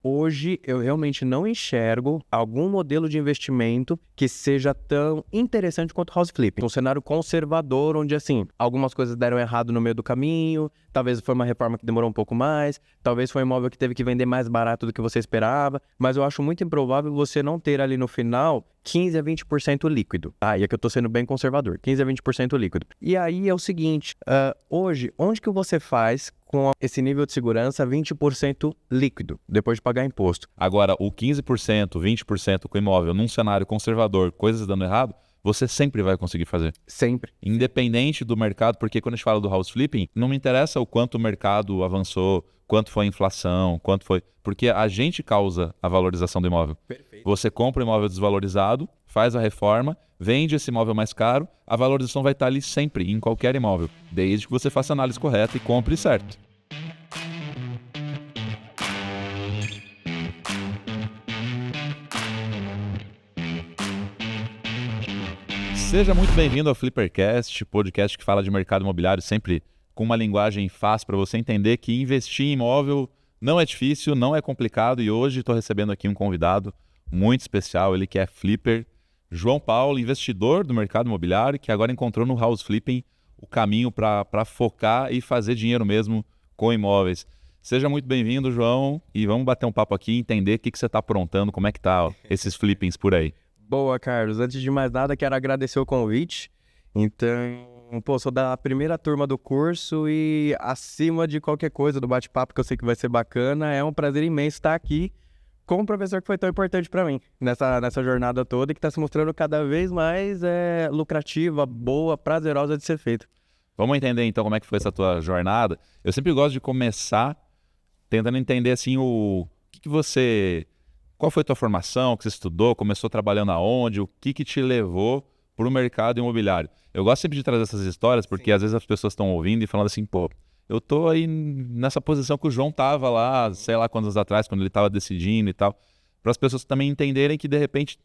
Hoje eu realmente não enxergo algum modelo de investimento que seja tão interessante quanto house flipping. Um cenário conservador, onde assim, algumas coisas deram errado no meio do caminho, talvez foi uma reforma que demorou um pouco mais, talvez foi um imóvel que teve que vender mais barato do que você esperava, mas eu acho muito improvável você não ter ali no final 15 a 20% líquido. E aqui eu tô sendo bem conservador, 15 a 20% líquido. E aí é o seguinte, hoje, onde que você faz com esse nível de segurança 20% líquido, depois de pagar imposto? Agora, o 15%, 20% com imóvel num cenário conservador, coisas dando errado, você sempre vai conseguir fazer. Sempre. Independente do mercado, porque quando a gente fala do house flipping, não me interessa o quanto o mercado avançou, quanto foi a inflação, quanto foi... Porque a gente causa a valorização do imóvel. Perfeito. Você compra um imóvel desvalorizado, faz a reforma, vende esse imóvel mais caro, a valorização vai estar ali sempre, em qualquer imóvel, desde que você faça a análise correta e compre certo. Seja muito bem-vindo ao Flippercast, podcast que fala de mercado imobiliário sempre com uma linguagem fácil para você entender que investir em imóvel não é difícil, não é complicado, e hoje estou recebendo aqui um convidado muito especial, ele que é flipper, João Paulo, investidor do mercado imobiliário, que agora encontrou no house flipping o caminho para focar e fazer dinheiro mesmo com imóveis. Seja muito bem-vindo, João, e vamos bater um papo aqui e entender o que você está aprontando, como é que tá esses flippings por aí. Boa, Carlos. Antes de mais nada, quero agradecer o convite. Então, sou da primeira turma do curso e acima de qualquer coisa do bate-papo, que eu sei que vai ser bacana, é um prazer imenso estar aqui com um professor que foi tão importante para mim nessa jornada toda e que está se mostrando cada vez mais lucrativa, boa, prazerosa de ser feita. Vamos entender então como é que foi essa tua jornada. Eu sempre gosto de começar tentando entender assim qual foi a tua formação, o que você estudou, começou trabalhando aonde, o que te levou para o mercado imobiliário. Eu gosto sempre de trazer essas histórias porque às vezes as pessoas estão ouvindo e falando assim, pô, eu tô aí nessa posição que o João tava lá, sei lá quantos anos atrás, quando ele estava decidindo e tal, para as pessoas também entenderem que de repente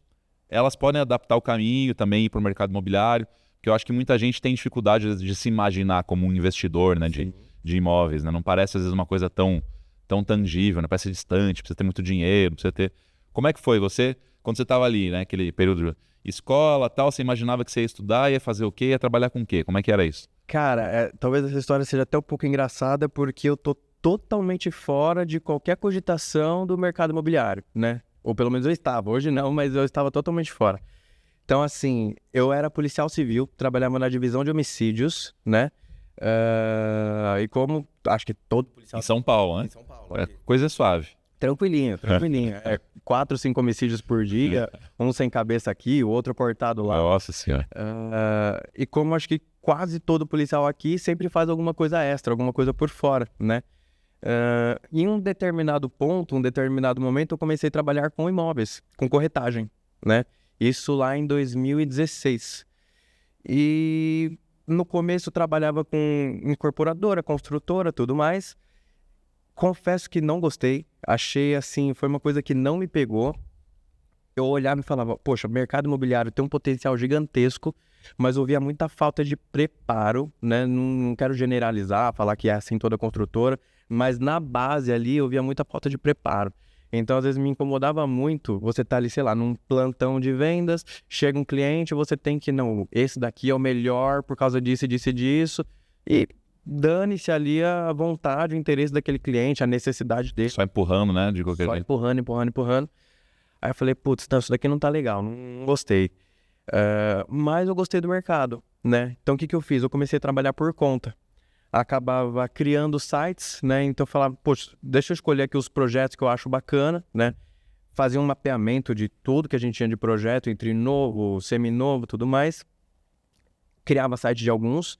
elas podem adaptar o caminho também e ir para o mercado imobiliário, porque eu acho que muita gente tem dificuldade de se imaginar como um investidor, né, de imóveis, né? Não parece às vezes uma coisa tão tangível, né? Parece distante, precisa ter muito dinheiro, precisa ter... Como é que foi você, quando você estava ali, né, aquele período de escola, tal, você imaginava que você ia estudar, ia fazer o quê, ia trabalhar com o quê? Como é que era isso? Cara, talvez essa história seja até um pouco engraçada porque eu tô totalmente fora de qualquer cogitação do mercado imobiliário, né? Ou pelo menos eu estava, hoje não, mas eu estava totalmente fora. Então, assim, eu era policial civil, trabalhava na divisão de homicídios, né? E como acho que todo policial... Em São Paulo, né? Em São Paulo. É coisa suave. Tranquilinho. 4, 5 homicídios por dia, um sem cabeça aqui, o outro cortado lá. Nossa senhora. E como acho que quase todo policial aqui sempre faz alguma coisa extra, alguma coisa por fora, né? Em um determinado ponto, um determinado momento, eu comecei a trabalhar com imóveis, com corretagem, né? Isso lá em 2016. E no começo eu trabalhava com incorporadora, construtora, tudo mais. Confesso que não gostei, achei assim, foi uma coisa que não me pegou. Eu olhava e falava, poxa, o mercado imobiliário tem um potencial gigantesco, mas eu via muita falta de preparo, né? Não quero generalizar, falar que é assim toda construtora, mas na base ali eu via muita falta de preparo. Então, às vezes me incomodava muito, você tá ali, sei lá, num plantão de vendas, chega um cliente, você tem que, não, esse daqui é o melhor por causa disso, disso e disso, e dane-se ali a vontade, o interesse daquele cliente, a necessidade dele. Só empurrando, né, de qualquer jeito. Empurrando. Aí eu falei, putz, não, isso daqui não tá legal, não gostei. Mas eu gostei do mercado, né? Então o que eu fiz? Eu comecei a trabalhar por conta. Acabava criando sites, né? Então eu falava, poxa, deixa eu escolher aqui os projetos que eu acho bacana, né? Fazia um mapeamento de tudo que a gente tinha de projeto, entre novo, seminovo, tudo mais. Criava site de alguns.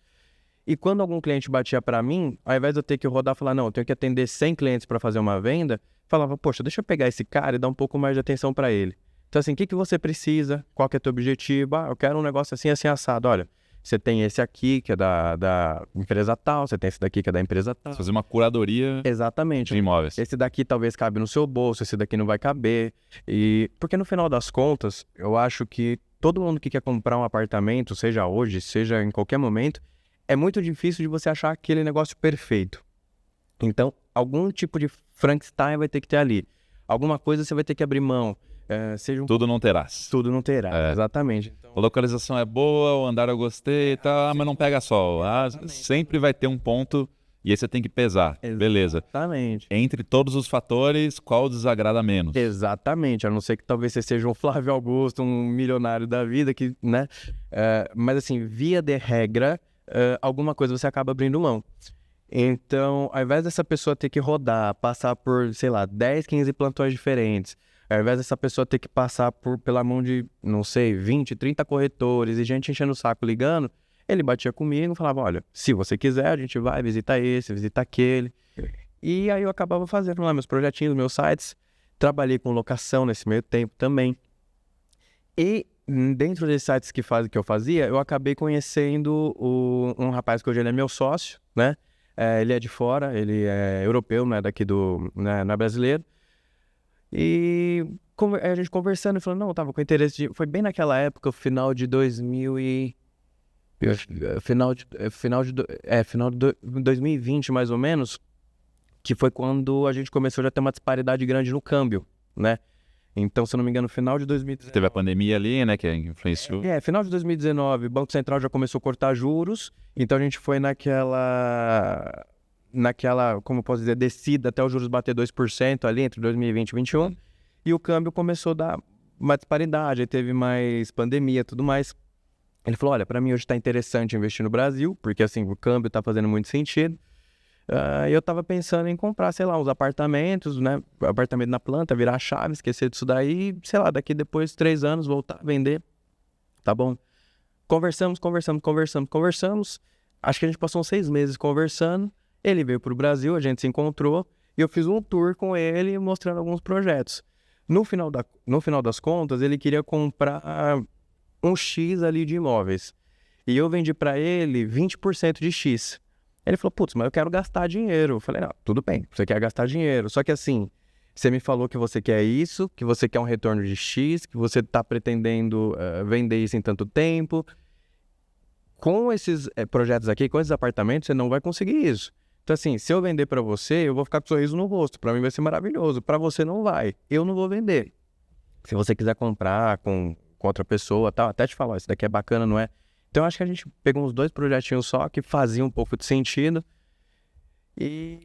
E quando algum cliente batia para mim, ao invés de eu ter que rodar e falar, não, eu tenho que atender 100 clientes para fazer uma venda, falava, poxa, deixa eu pegar esse cara e dar um pouco mais de atenção para ele. Então assim, o que você precisa? Qual que é o teu objetivo? Eu quero um negócio assim, assim, assado. Olha, você tem esse aqui que é da empresa tal, você tem esse daqui que é da empresa tal. Fazer uma curadoria. Exatamente. De imóveis. Esse daqui talvez cabe no seu bolso, esse daqui não vai caber. Porque no final das contas, eu acho que todo mundo que quer comprar um apartamento, seja hoje, seja em qualquer momento, é muito difícil de você achar aquele negócio perfeito. Então, algum tipo de Frankenstein vai ter que ter ali. alguma coisa você vai ter que abrir mão. Seja Tudo não terás. Tudo não terá, exatamente. Então, A localização é boa, o andar eu gostei e tal, mas não pega sol. Sempre vai ter um ponto e aí você tem que pesar. Beleza. Exatamente. Entre todos os fatores, qual desagrada menos? Exatamente, a não ser que talvez você seja um Flávio Augusto, um milionário da vida, que, né? Mas assim, via de regra, alguma coisa você acaba abrindo mão. Então, ao invés dessa pessoa ter que rodar, passar por, sei lá, 10, 15 plantões diferentes, ao invés dessa pessoa ter que passar pela mão de, não sei, 20, 30 corretores e gente enchendo o saco ligando, ele batia comigo e falava, olha, se você quiser, a gente vai, visita esse, visita aquele. E aí eu acabava fazendo lá meus projetinhos, meus sites, trabalhei com locação nesse meio tempo também. E dentro desses sites que eu fazia, eu acabei conhecendo um rapaz que hoje ele é meu sócio, né? Ele é de fora, ele é europeu, não é daqui não é brasileiro. E a gente conversando, ele falou, não, eu tava com interesse foi bem naquela época, final de 2020 mais ou menos, que foi quando a gente começou já a ter uma disparidade grande no câmbio, né? Então, se eu não me engano, no final de 2019... Teve a pandemia ali, né, que influenciou. Final de 2019, o Banco Central já começou a cortar juros, então a gente foi naquela, como eu posso dizer, descida até os juros bater 2% ali entre 2020 e 2021, e o câmbio começou a dar uma disparidade, aí teve mais pandemia e tudo mais. Ele falou, olha, para mim hoje está interessante investir no Brasil, porque assim, o câmbio está fazendo muito sentido. Eu tava pensando em comprar, sei lá, uns apartamentos, né? Apartamento na planta, virar a chave, esquecer disso daí, sei lá, daqui depois de 3 anos voltar a vender. Tá bom? Conversamos. Acho que a gente passou uns 6 meses conversando. Ele veio pro Brasil, a gente se encontrou e eu fiz um tour com ele mostrando alguns projetos. No final das contas, ele queria comprar um X ali de imóveis. E eu vendi para ele 20% de X. Ele falou, putz, mas eu quero gastar dinheiro. Eu falei, não, tudo bem, você quer gastar dinheiro. Só que assim, você me falou que você quer isso, que você quer um retorno de X, que você está pretendendo vender isso em tanto tempo. Com esses projetos aqui, com esses apartamentos, você não vai conseguir isso. Então assim, se eu vender para você, eu vou ficar com um sorriso no rosto. Para mim vai ser maravilhoso. Para você não vai. Eu não vou vender. Se você quiser comprar com outra pessoa, tal, até te falar, isso daqui é bacana, não é? Então, acho que a gente pegou uns 2 projetinhos só que faziam um pouco de sentido.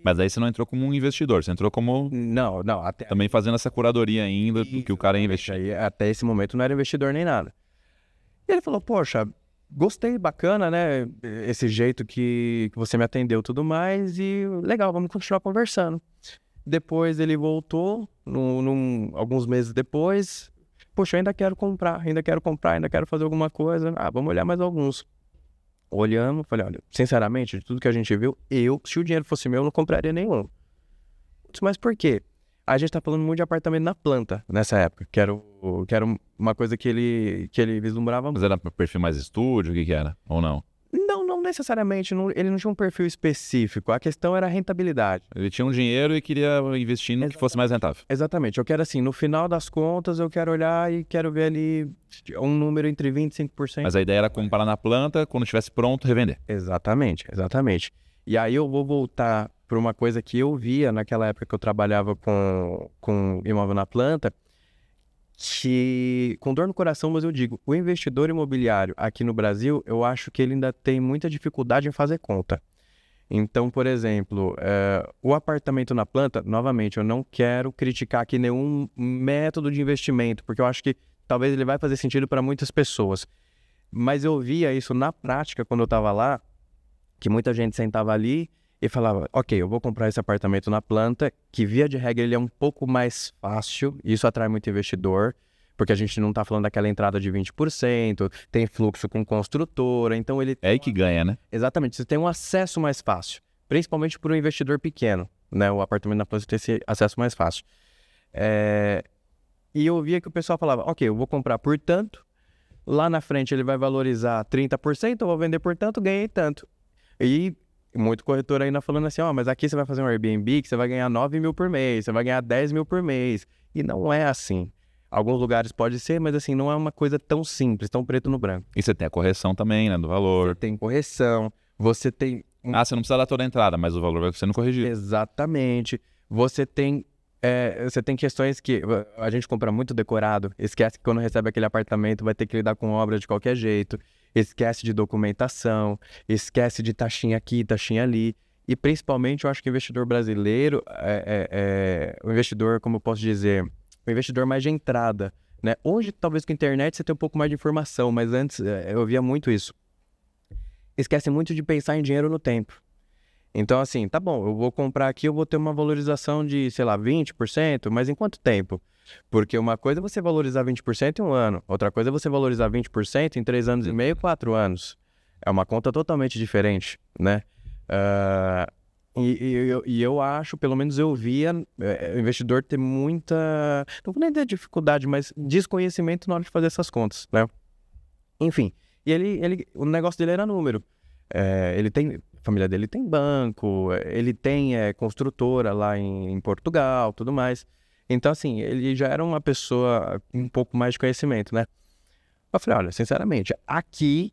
Mas aí você não entrou como um investidor, você entrou como... Não, também fazendo essa curadoria ainda do que o cara ia investir. Aí, até esse momento não era investidor nem nada. E ele falou, poxa, gostei, bacana, né? Esse jeito que você me atendeu e tudo mais. E legal, vamos continuar conversando. Depois ele voltou, alguns meses depois... Poxa, eu ainda quero comprar, ainda quero fazer alguma coisa. Vamos olhar mais alguns. Olhamos, falei, olha, sinceramente, de tudo que a gente viu, se o dinheiro fosse meu, eu não compraria nenhum. Mas por quê? A gente tá falando muito de apartamento na planta, nessa época, que era uma coisa que ele vislumbrava. Mas era perfil mais estúdio, o que era? Ou não? Não necessariamente, ele não tinha um perfil específico, a questão era a rentabilidade. Ele tinha um dinheiro e queria investir no que fosse mais rentável. Exatamente, eu quero assim, no final das contas, eu quero olhar e quero ver ali um número entre 20% e 5%. Mas a ideia era comprar na planta, quando estivesse pronto, revender. Exatamente. E aí eu vou voltar para uma coisa que eu via naquela época que eu trabalhava com imóvel na planta, que, com dor no coração, mas eu digo, o investidor imobiliário aqui no Brasil, eu acho que ele ainda tem muita dificuldade em fazer conta. Então, por exemplo, o apartamento na planta, novamente, eu não quero criticar aqui nenhum método de investimento, porque eu acho que talvez ele vai fazer sentido para muitas pessoas. Mas eu via isso na prática quando eu estava lá, que muita gente sentava ali e falava, ok, eu vou comprar esse apartamento na planta, que via de regra ele é um pouco mais fácil, e isso atrai muito investidor, porque a gente não está falando daquela entrada de 20%, tem fluxo com construtora, então ele... É aí que ganha, né? Exatamente, você tem um acesso mais fácil, principalmente para um investidor pequeno, né? O apartamento na planta tem esse acesso mais fácil. E eu via que o pessoal falava, ok, eu vou comprar por tanto, lá na frente ele vai valorizar 30%, eu vou vender por tanto, ganhei tanto. E muito corretor ainda falando assim, mas aqui você vai fazer um Airbnb que você vai ganhar 9 mil por mês, você vai ganhar 10 mil por mês. E não é assim. Alguns lugares pode ser, mas assim, não é uma coisa tão simples, tão preto no branco. E você tem a correção também, né, do valor. Você tem correção, você tem... Você não precisa dar toda a entrada, mas o valor vai sendo corrigido. Exatamente. Você tem você tem questões que a gente compra muito decorado, esquece que quando recebe aquele apartamento vai ter que lidar com obra de qualquer jeito, esquece de documentação, esquece de taxinha aqui, taxinha ali. E principalmente eu acho que o investidor brasileiro o investidor, como eu posso dizer, o investidor mais de entrada, né? Hoje, talvez com a internet você tem um pouco mais de informação, mas antes eu via muito isso. Esquece muito de pensar em dinheiro no tempo. Então, assim, tá bom, eu vou comprar aqui, eu vou ter uma valorização de, sei lá, 20%, mas em quanto tempo? Porque uma coisa é você valorizar 20% em um ano, outra coisa é você valorizar 20% em 3 anos e meio, 4 anos. É uma conta totalmente diferente, né? E eu acho, pelo menos eu via o investidor ter muita, não vou nem dizer dificuldade, mas desconhecimento na hora de fazer essas contas, né? Enfim, e o negócio dele era número. A família dele tem banco, ele tem construtora lá em Portugal, tudo mais. Então, assim, ele já era uma pessoa com um pouco mais de conhecimento, né? Eu falei, olha, sinceramente, aqui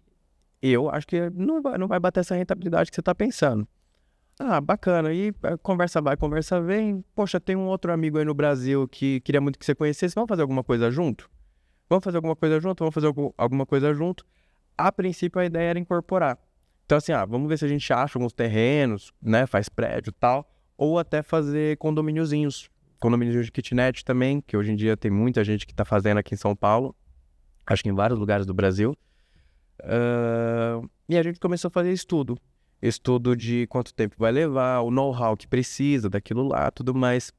eu acho que não vai bater essa rentabilidade que você está pensando. Ah, bacana. E conversa vai, conversa vem. Poxa, tem um outro amigo aí no Brasil que queria muito que você conhecesse. Vamos fazer alguma coisa junto? Vamos fazer alguma coisa junto? Vamos fazer alguma coisa junto? A princípio, a ideia era incorporar. Então, assim, vamos ver se a gente acha alguns terrenos, né? Faz prédio e tal. Ou até fazer condomíniozinhos. Condomínios de kitnet também, que hoje em dia tem muita gente que está fazendo aqui em São Paulo. Acho que em vários lugares do Brasil. E a gente começou a fazer estudo. Estudo de quanto tempo vai levar, o know-how que precisa daquilo lá, tudo mais.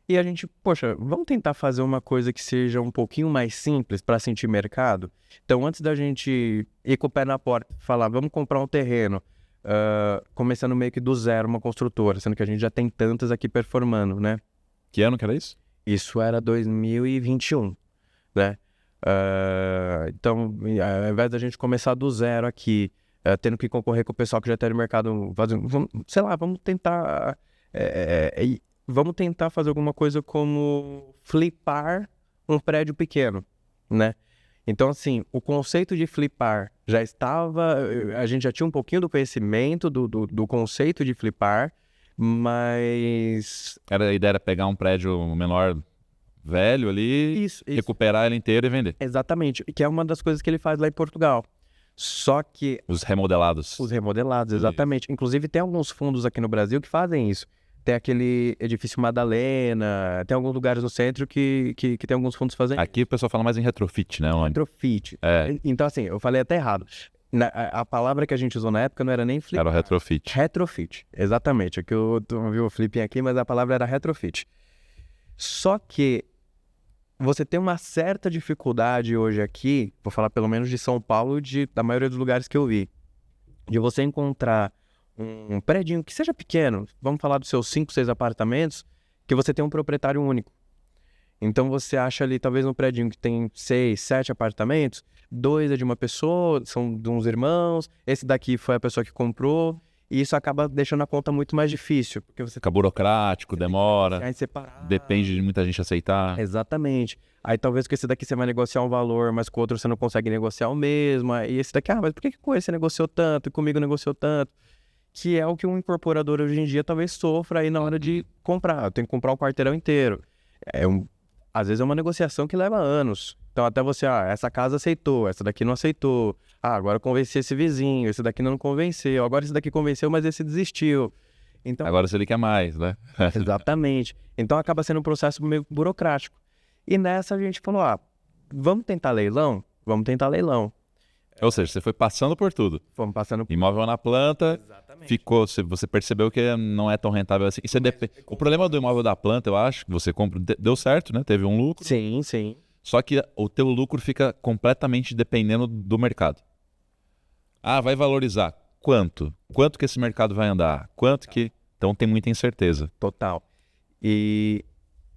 E a gente, poxa, vamos tentar fazer uma coisa que seja um pouquinho mais simples para sentir mercado? Então, antes da gente ir com o pé na porta, falar, vamos comprar um terreno, começando meio que do zero uma construtora, sendo que a gente já tem tantas aqui performando, né? Que ano que era isso? Isso era 2021, né? Então, ao invés da gente começar do zero aqui, tendo que concorrer com o pessoal que já está no mercado, sei lá, vamos tentar fazer alguma coisa como flipar um prédio pequeno, né? Então, assim, o conceito de flipar já estava, a gente já tinha um pouquinho do conhecimento do conceito de flipar, mas... A ideia era pegar um prédio menor velho ali, Isso. recuperar ele inteiro e vender. Exatamente, que é uma das coisas que ele faz lá em Portugal. Só que... Os remodelados. Os remodelados, exatamente. Inclusive, tem alguns fundos aqui no Brasil que fazem isso. Tem aquele edifício Madalena, tem alguns lugares no centro que tem alguns fundos fazendo. Aqui o pessoal fala mais em retrofit, né? Retrofit. Então, assim, eu falei até errado. A palavra que a gente usou na época não era nem flip. Era o retrofit. Retrofit, exatamente. Aqui eu vi o flipping aqui, mas a palavra era retrofit. Só que você tem uma certa dificuldade hoje aqui, vou falar pelo menos de São Paulo, da maioria dos lugares que eu vi, de você encontrar um prédio que seja pequeno, vamos falar dos seus 5, 6 apartamentos, que você tem um proprietário único. Então você acha ali, talvez um prédio que tem 6, 7 apartamentos, 2 é de uma pessoa, são de uns irmãos, esse daqui foi a pessoa que comprou, e isso acaba deixando a conta muito mais difícil. Porque você fica burocrático, demora, depende de muita gente aceitar. Exatamente. Aí talvez com esse daqui você vai negociar um valor, mas com o outro você não consegue negociar o mesmo. E esse daqui, mas por que com esse você negociou tanto e comigo negociou tanto? Que é o que um incorporador hoje em dia talvez sofra aí na hora de comprar. Eu tenho que comprar o quarteirão inteiro. Às vezes é uma negociação que leva anos. Então até você, essa casa aceitou, essa daqui não aceitou. Agora eu convenci esse vizinho, esse daqui não convenceu. Agora esse daqui convenceu, mas esse desistiu. Então, agora você ele quer mais, né? Exatamente. Então acaba sendo um processo meio burocrático. E nessa a gente falou, vamos tentar leilão? Vamos tentar leilão. Ou seja, você foi passando por tudo. Fomos passando por... Imóvel na planta, ficou, você percebeu que não é tão rentável assim. O problema do imóvel da planta, eu acho, que você compra, deu certo, né? Teve um lucro. Sim, sim. Só que o teu lucro fica completamente dependendo do mercado. Vai valorizar. Quanto? Quanto que esse mercado vai andar? Quanto que... Então tem muita incerteza. Total. E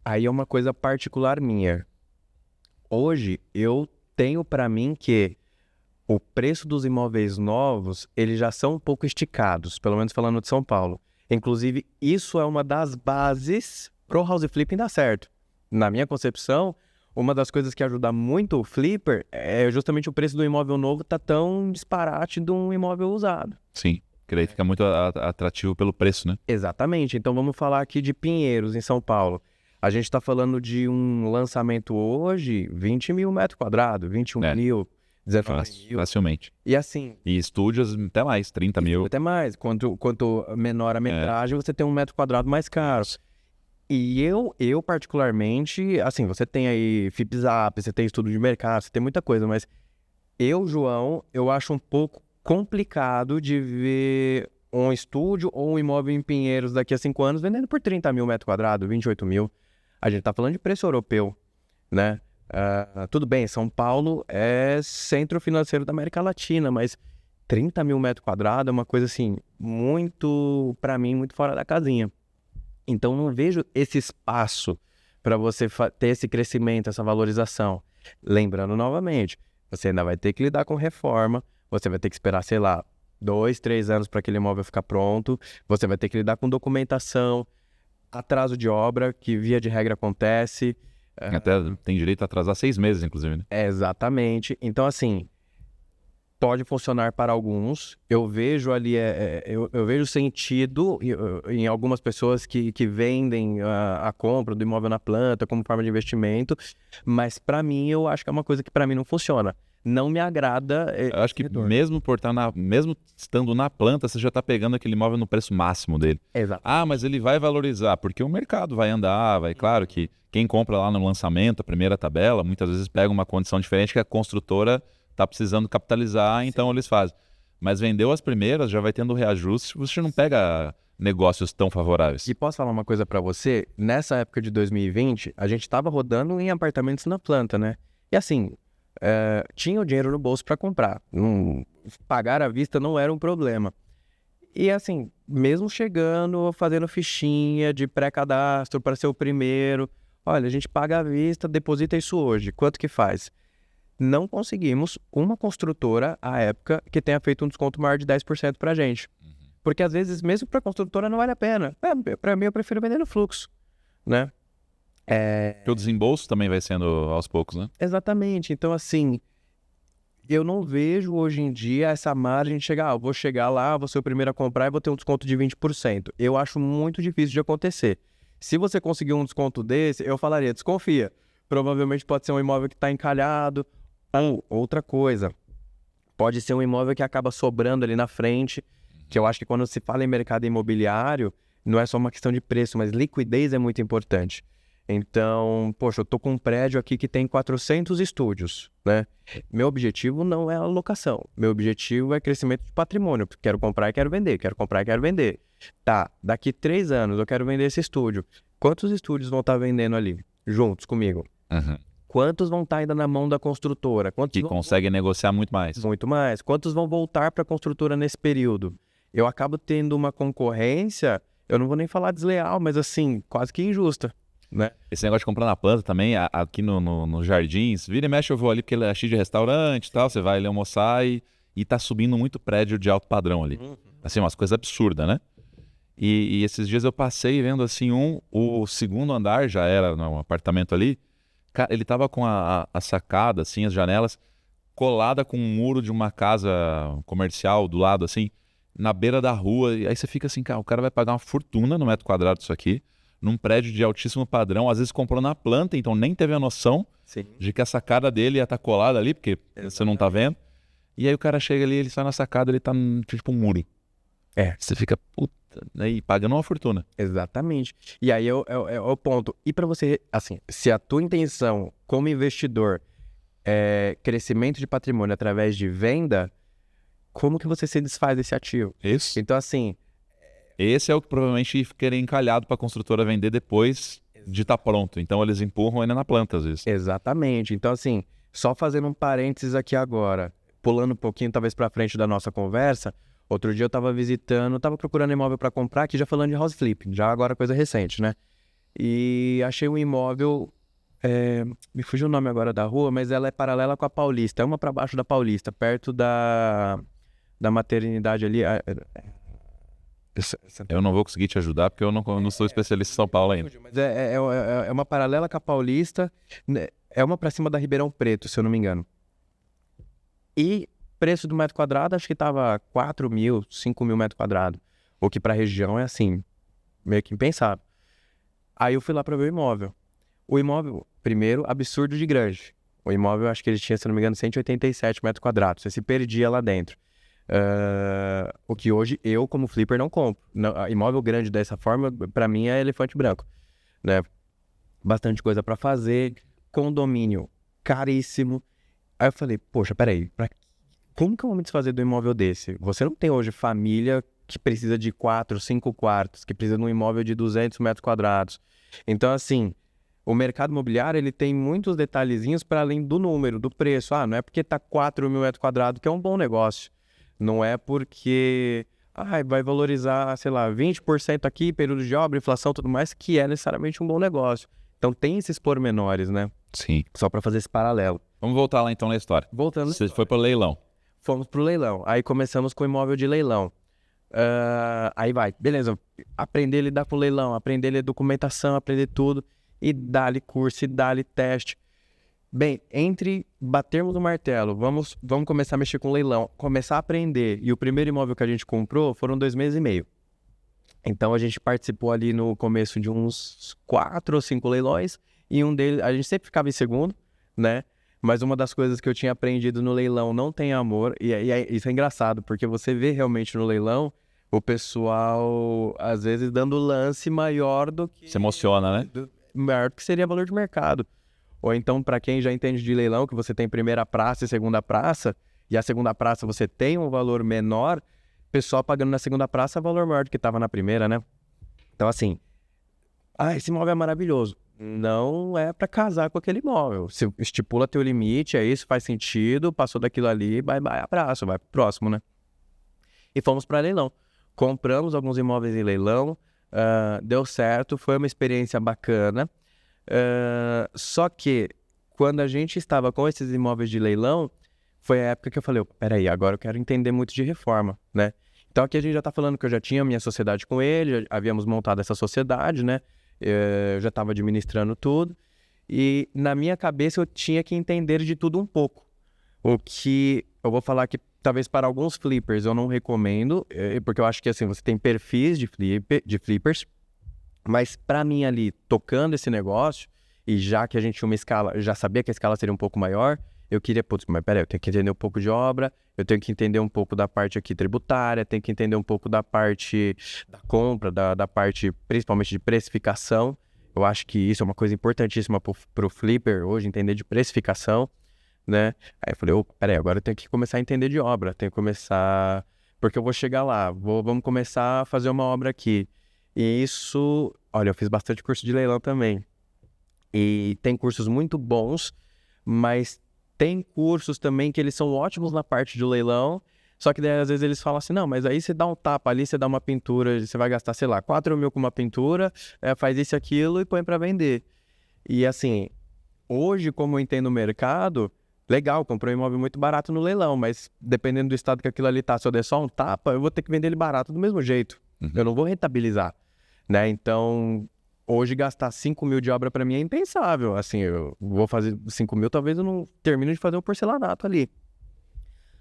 aí é uma coisa particular minha. Hoje eu tenho para mim que o preço dos imóveis novos, eles já são um pouco esticados, pelo menos falando de São Paulo. Inclusive, isso é uma das bases pro house flipping dar certo. Na minha concepção, uma das coisas que ajuda muito o flipper é justamente o preço do imóvel novo tá tão disparate de um imóvel usado. Sim. Que daí fica muito atrativo pelo preço, né? Exatamente. Então vamos falar aqui de Pinheiros, em São Paulo. A gente está falando de um lançamento hoje, 20 mil metros quadrados, 21 mil, 19 mil. Facilmente. E assim... E estúdios até mais, 30 mil. Até mais. Quanto menor a metragem, você tem um metro quadrado mais caro. E eu particularmente, assim, você tem aí FIPZAP, você tem estudo de mercado, você tem muita coisa, mas João, eu acho um pouco complicado de ver um estúdio ou um imóvel em Pinheiros daqui a 5 anos vendendo por 30 mil metros quadrados, 28 mil. A gente tá falando de preço europeu, né? Tudo bem, São Paulo é centro financeiro da América Latina, mas 30 mil metros quadrados é uma coisa assim, muito, para mim, muito fora da casinha. Então não vejo esse espaço para você ter esse crescimento, essa valorização. Lembrando novamente, você ainda vai ter que lidar com reforma, você vai ter que esperar, sei lá, 2, 3 anos para aquele imóvel ficar pronto, você vai ter que lidar com documentação, atraso de obra, que via de regra acontece. Até tem direito a atrasar 6 meses, inclusive, né? Exatamente. Então, assim, pode funcionar para alguns. Eu vejo ali, eu vejo sentido em algumas pessoas que vendem a compra do imóvel na planta como forma de investimento, mas para mim, eu acho que é uma coisa que para mim não funciona. Não me agrada. Eu acho que mesmo mesmo estando na planta, você já está pegando aquele imóvel no preço máximo dele. Exato. Mas ele vai valorizar, porque o mercado vai andar, claro que quem compra lá no lançamento, a primeira tabela, muitas vezes pega uma condição diferente que a construtora está precisando capitalizar, então eles fazem. Mas vendeu as primeiras, já vai tendo reajuste, você não pega negócios tão favoráveis. E posso falar uma coisa para você? Nessa época de 2020, a gente estava rodando em apartamentos na planta, né? E assim, tinha o dinheiro no bolso para comprar. Pagar à vista não era um problema. E assim, mesmo chegando, fazendo fichinha de pré-cadastro para ser o primeiro, olha, a gente paga à vista, deposita isso hoje. Quanto que faz? Não conseguimos uma construtora, à época, que tenha feito um desconto maior de 10% pra gente. Porque, às vezes, mesmo pra construtora, não vale a pena. Pra mim, eu prefiro vender no fluxo, né? Porque o desembolso também vai sendo aos poucos, né? Exatamente. Então, assim, eu não vejo hoje em dia essa margem de chegar, eu vou chegar lá, vou ser o primeiro a comprar e vou ter um desconto de 20%. Eu acho muito difícil de acontecer. Se você conseguir um desconto desse, eu falaria, desconfia. Provavelmente pode ser um imóvel que está encalhado. Ou outra coisa, pode ser um imóvel que acaba sobrando ali na frente, que eu acho que quando se fala em mercado imobiliário, não é só uma questão de preço, mas liquidez é muito importante. Então, poxa, eu tô com um prédio aqui que tem 400 estúdios, né? Meu objetivo não é a locação, meu objetivo é crescimento de patrimônio. Quero comprar e quero vender, quero comprar e quero vender. Tá, daqui 3 anos eu quero vender esse estúdio. Quantos estúdios vão estar vendendo ali, juntos comigo? Quantos vão estar ainda na mão da construtora? Que consegue negociar muito mais. Muito mais. Quantos vão voltar para a construtora nesse período? Eu acabo tendo uma concorrência, eu não vou nem falar desleal, mas assim, quase que injusta, né? Esse negócio de comprar na planta também, aqui nos jardins, vira e mexe eu vou ali porque ele é cheio de restaurante e tal, você vai ali almoçar e tá subindo muito prédio de alto padrão ali. Assim, umas coisas absurdas, né? E esses dias eu passei vendo assim o segundo andar já era um apartamento ali, ele tava com a sacada, assim, as janelas, colada com um muro de uma casa comercial do lado, assim, na beira da rua. E aí você fica assim, cara, o cara vai pagar uma fortuna no metro quadrado disso aqui, num prédio de altíssimo padrão, às vezes comprou na planta, então nem teve a noção de que a sacada dele ia estar colada ali, porque você não tá vendo. E aí o cara chega ali, ele sai na sacada, ele tá tipo um muro. Você fica, puta, aí pagando uma fortuna. Exatamente. E aí é o ponto. E para você, assim, se a tua intenção como investidor é crescimento de patrimônio através de venda, como que você se desfaz desse ativo? Isso. Então, assim... Esse é o que provavelmente fica encalhado para a construtora vender depois de estar pronto. Então, eles empurram ainda na planta, às vezes. Exatamente. Então, assim, só fazendo um parênteses aqui agora, pulando um pouquinho, talvez para frente da nossa conversa, outro dia eu estava procurando imóvel para comprar, aqui já falando de house flipping, já agora coisa recente, né? E achei um imóvel, me fugiu o nome agora da rua, mas ela é paralela com a Paulista, é uma para baixo da Paulista, perto da maternidade ali. Eu não vou conseguir te ajudar porque eu não sou especialista em São Paulo ainda. Mas é uma paralela com a Paulista, é uma para cima da Ribeirão Preto, se eu não me engano. E preço do metro quadrado, acho que tava 4 mil, 5 mil metros quadrados. O que pra região é assim, meio que impensável. Aí eu fui lá pra ver o imóvel. O imóvel, primeiro, absurdo de grande. O imóvel, acho que ele tinha, se não me engano, 187 metros quadrados. Você se perdia lá dentro. O que hoje eu, como flipper, não compro. Imóvel grande dessa forma, pra mim, é elefante branco, né? Bastante coisa pra fazer, condomínio caríssimo. Aí eu falei, poxa, peraí, como que eu vou me desfazer do imóvel desse? Você não tem hoje família que precisa de 4, 5 quartos, que precisa de um imóvel de 200 metros quadrados. Então, assim, o mercado imobiliário, ele tem muitos detalhezinhos para além do número, do preço. Ah, não é porque tá 4 mil metros quadrados que é um bom negócio. Não é porque vai valorizar, sei lá, 20% aqui, período de obra, inflação e tudo mais, que é necessariamente um bom negócio. Então, tem esses pormenores, né? Sim. Só para fazer esse paralelo. Vamos voltar lá então na história. Voltando. Você foi pro leilão. Fomos pro leilão. Aí começamos com o imóvel de leilão. Aí vai, beleza. Aprender a lidar com o leilão, aprender a ler documentação, aprender tudo. E dá-lhe curso, e dá-lhe teste. Bem, entre batermos o martelo, vamos começar a mexer com o leilão, começar a aprender. E o primeiro imóvel que a gente comprou foram 2 meses e meio. Então a gente participou ali no começo de uns 4 ou 5 leilões. E um deles, a gente sempre ficava em segundo, né? Mas uma das coisas que eu tinha aprendido no leilão, não tem amor, isso é engraçado, porque você vê realmente no leilão o pessoal, às vezes, dando lance maior do que... Se emociona, né? Maior do que seria valor de mercado. Ou então, para quem já entende de leilão, que você tem primeira praça e segunda praça, e a segunda praça você tem um valor menor, o pessoal pagando na segunda praça é valor maior do que estava na primeira, né? Então, assim, esse imóvel é maravilhoso. Não é para casar com aquele imóvel. Se estipula teu limite, é isso, faz sentido, passou daquilo ali, vai, abraço, vai pro próximo, né? E fomos para leilão. Compramos alguns imóveis em leilão, deu certo, foi uma experiência bacana. Só que, quando a gente estava com esses imóveis de leilão, foi a época que eu falei, peraí, agora eu quero entender muito de reforma, né? Então aqui a gente já tá falando que eu já tinha minha sociedade com ele, já havíamos montado essa sociedade, né? Eu já estava administrando tudo e na minha cabeça eu tinha que entender de tudo um pouco. O que eu vou falar que talvez para alguns flippers eu não recomendo, porque eu acho que assim, você tem perfis de flippers, mas para mim ali, tocando esse negócio, e já que a gente tinha uma escala, eu já sabia que a escala seria um pouco maior, eu queria, mas peraí, eu tenho que entender um pouco de obra, eu tenho que entender um pouco da parte aqui tributária, tenho que entender um pouco da parte da compra, da parte principalmente de precificação. Eu acho que isso é uma coisa importantíssima para o flipper hoje, entender de precificação, né? Aí eu falei, peraí, agora eu tenho que começar a entender de obra, tenho que começar... Porque eu vou chegar lá, vamos começar a fazer uma obra aqui. E isso... Olha, eu fiz bastante curso de leilão também. E tem cursos muito bons, mas... Tem cursos também que eles são ótimos na parte de leilão, só que daí, às vezes eles falam assim, não, mas aí você dá um tapa ali, você dá uma pintura, você vai gastar, sei lá, 4 mil com uma pintura, faz isso e aquilo e põe para vender. E assim, hoje, como eu entendo o mercado, legal, comprei um imóvel muito barato no leilão, mas dependendo do estado que aquilo ali tá, se eu der só um tapa, eu vou ter que vender ele barato do mesmo jeito. Eu não vou rentabilizar, né? Então... Hoje, gastar 5 mil de obra para mim é impensável. Assim, eu vou fazer 5 mil, talvez eu não termine de fazer um porcelanato ali.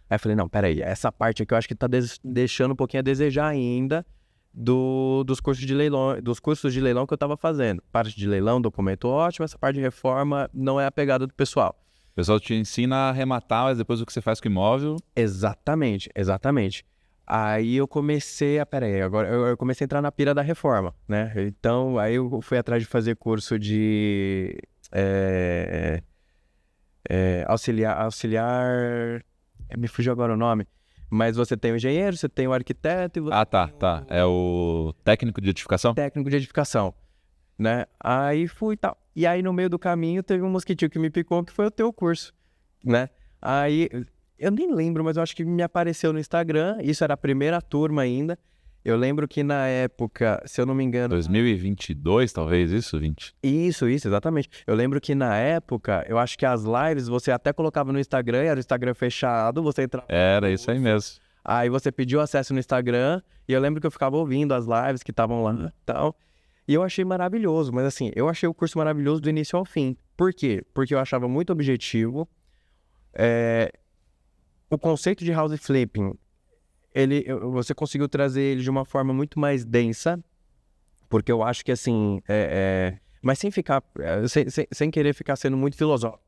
Aí eu falei, não, peraí, essa parte aqui eu acho que tá deixando um pouquinho a desejar ainda dos cursos de leilão que eu tava fazendo. Parte de leilão, documento ótimo, essa parte de reforma não é a pegada do pessoal. O pessoal te ensina a arrematar, mas depois o que você faz com o imóvel... Exatamente. Aí eu comecei agora eu comecei a entrar na pira da reforma, né? Então, aí eu fui atrás de fazer curso de auxiliar, me fugiu agora o nome, mas você tem o engenheiro, você tem o arquiteto e você tá. É o técnico de edificação? Técnico de edificação, né? Aí fui e tal. E aí no meio do caminho teve um mosquitinho que me picou, que foi o teu curso, né? Aí... Eu nem lembro, mas eu acho que me apareceu no Instagram. Isso era a primeira turma ainda. Eu lembro que na época, se eu não me engano... 2022, talvez, isso? 20? Isso, exatamente. Eu lembro que na época, eu acho que as lives você até colocava no Instagram, era o Instagram fechado, você entrava... Era isso aí mesmo. Aí você pediu acesso no Instagram, e eu lembro que eu ficava ouvindo as lives que estavam lá e tal. E eu achei maravilhoso, mas assim, eu achei o curso maravilhoso do início ao fim. Por quê? Porque eu achava muito objetivo. o conceito de house flipping, você conseguiu trazer ele de uma forma muito mais densa, porque eu acho que assim, mas sem ficar, sem querer ficar sendo muito filosófico.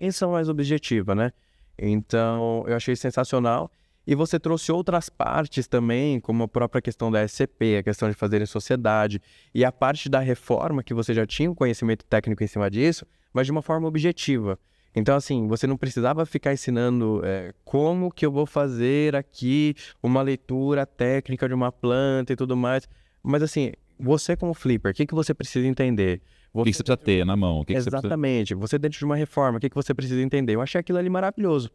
Densa, mais objetiva, né? Então, eu achei sensacional. E você trouxe outras partes também, como a própria questão da SCP, a questão de fazer em sociedade, e a parte da reforma, que você já tinha um conhecimento técnico em cima disso, mas de uma forma objetiva. Então, assim, você não precisava ficar ensinando como que eu vou fazer aqui uma leitura técnica de uma planta e tudo mais. Mas, assim, você como flipper, o que você precisa entender? O que você precisa ter na mão? O que você precisa... Exatamente. Você dentro de uma reforma, o que você precisa entender? Eu achei aquilo ali maravilhoso,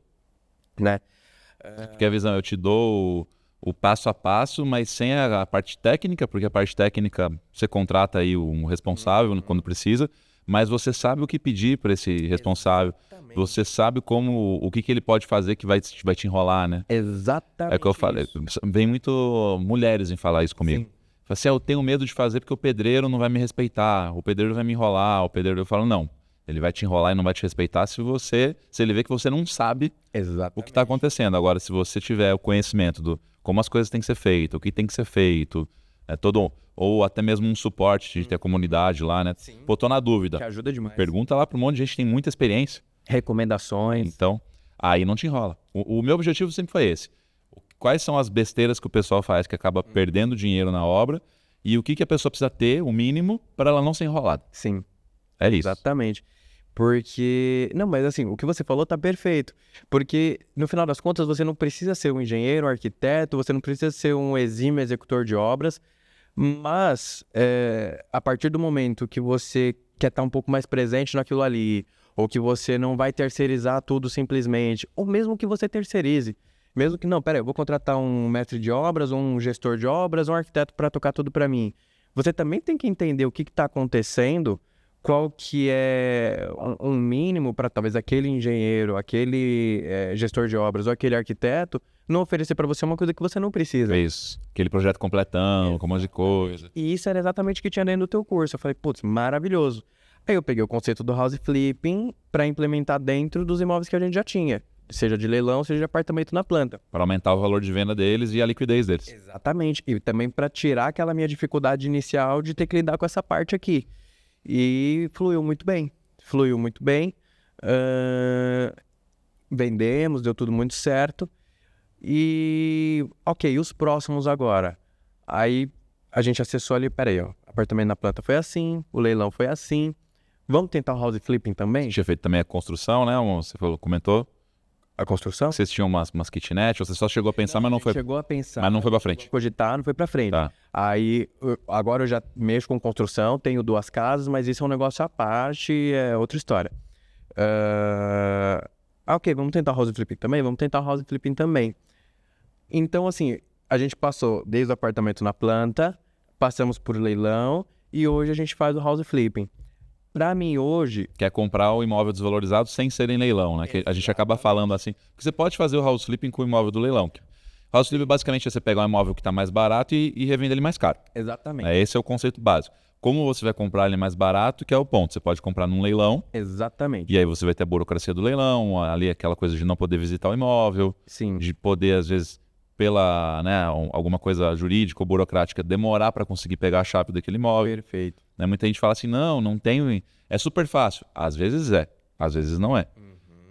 né? Porque a visão, eu te dou o passo a passo, mas sem a parte técnica, porque a parte técnica você contrata aí um responsável quando precisa, mas você sabe o que pedir para esse responsável, Exatamente. você sabe o que ele pode fazer que vai te enrolar, né? Exatamente. É o que eu falei. Vem muito mulheres em falar isso comigo. Sim. Fala assim, eu tenho medo de fazer porque o pedreiro não vai me respeitar, o pedreiro vai me enrolar, o pedreiro... Eu falo, não. Ele vai te enrolar e não vai te respeitar se ele vê que você não sabe o que está acontecendo. Agora, se você tiver o conhecimento do como as coisas têm que ser feitas, o que tem que ser feito, ou até mesmo um suporte de ter a comunidade lá, né? Sim. Pô, tô na dúvida. Que ajuda demais. Pergunta lá para um monte de gente que tem muita experiência. Recomendações. Então, aí não te enrola. O meu objetivo sempre foi esse. Quais são as besteiras que o pessoal faz que acaba perdendo dinheiro na obra e o que a pessoa precisa ter, o mínimo, para ela não ser enrolada. Sim. É isso. Exatamente. Porque... Não, mas assim, o que você falou tá perfeito. Porque, no final das contas, você não precisa ser um engenheiro, um arquiteto, você não precisa ser um exímio executor de obras, mas a partir do momento que você quer estar um pouco mais presente naquilo ali, ou que você não vai terceirizar tudo simplesmente, ou mesmo que você terceirize, mesmo que, não, peraí, eu vou contratar um mestre de obras, ou um gestor de obras, ou um arquiteto para tocar tudo para mim. Você também tem que entender o que está acontecendo, qual que é um mínimo para talvez aquele engenheiro, aquele gestor de obras ou aquele arquiteto não oferecer para você uma coisa que você não precisa. É isso. Aquele projeto completão, com um monte de coisa. E isso era exatamente o que tinha dentro do teu curso. Eu falei, putz, maravilhoso. Aí eu peguei o conceito do house flipping para implementar dentro dos imóveis que a gente já tinha, seja de leilão, seja de apartamento na planta. Para aumentar o valor de venda deles e a liquidez deles. Exatamente. E também para tirar aquela minha dificuldade inicial de ter que lidar com essa parte aqui. E fluiu muito bem. Vendemos, deu tudo muito certo. E, ok, os próximos agora? Aí a gente acessou ali, peraí, ó, apartamento na planta foi assim, o leilão foi assim. Vamos tentar o house flipping também? Você tinha feito também a construção, né? Você comentou. A construção? Vocês tinham umas kitnet, você só chegou a pensar, mas não foi. Chegou a pensar. Mas não foi pra frente. Cogitar, não foi pra frente. Tá. Aí, agora eu já mexo com construção, tenho 2 casas, mas isso é um negócio à parte, é outra história. Ok, vamos tentar o house flipping também? Vamos tentar o house flipping também. Então, assim, a gente passou desde o apartamento na planta, passamos por leilão e hoje a gente faz o house flipping. Pra mim, hoje... Quer comprar o imóvel desvalorizado sem ser em leilão, né? Que a gente acaba falando assim. Porque você pode fazer o house flipping com o imóvel do leilão. House flipping basicamente é você pegar um imóvel que está mais barato e revender ele mais caro. Exatamente. Esse é o conceito básico. Como você vai comprar ele mais barato, que é o ponto. Você pode comprar num leilão. Exatamente. E aí você vai ter a burocracia do leilão, ali aquela coisa de não poder visitar o imóvel. Sim. De poder, às vezes, pela alguma coisa jurídica ou burocrática, demorar para conseguir pegar a chave daquele imóvel. Perfeito. Né? Muita gente fala assim, não tenho... É super fácil. Às vezes é, às vezes não é.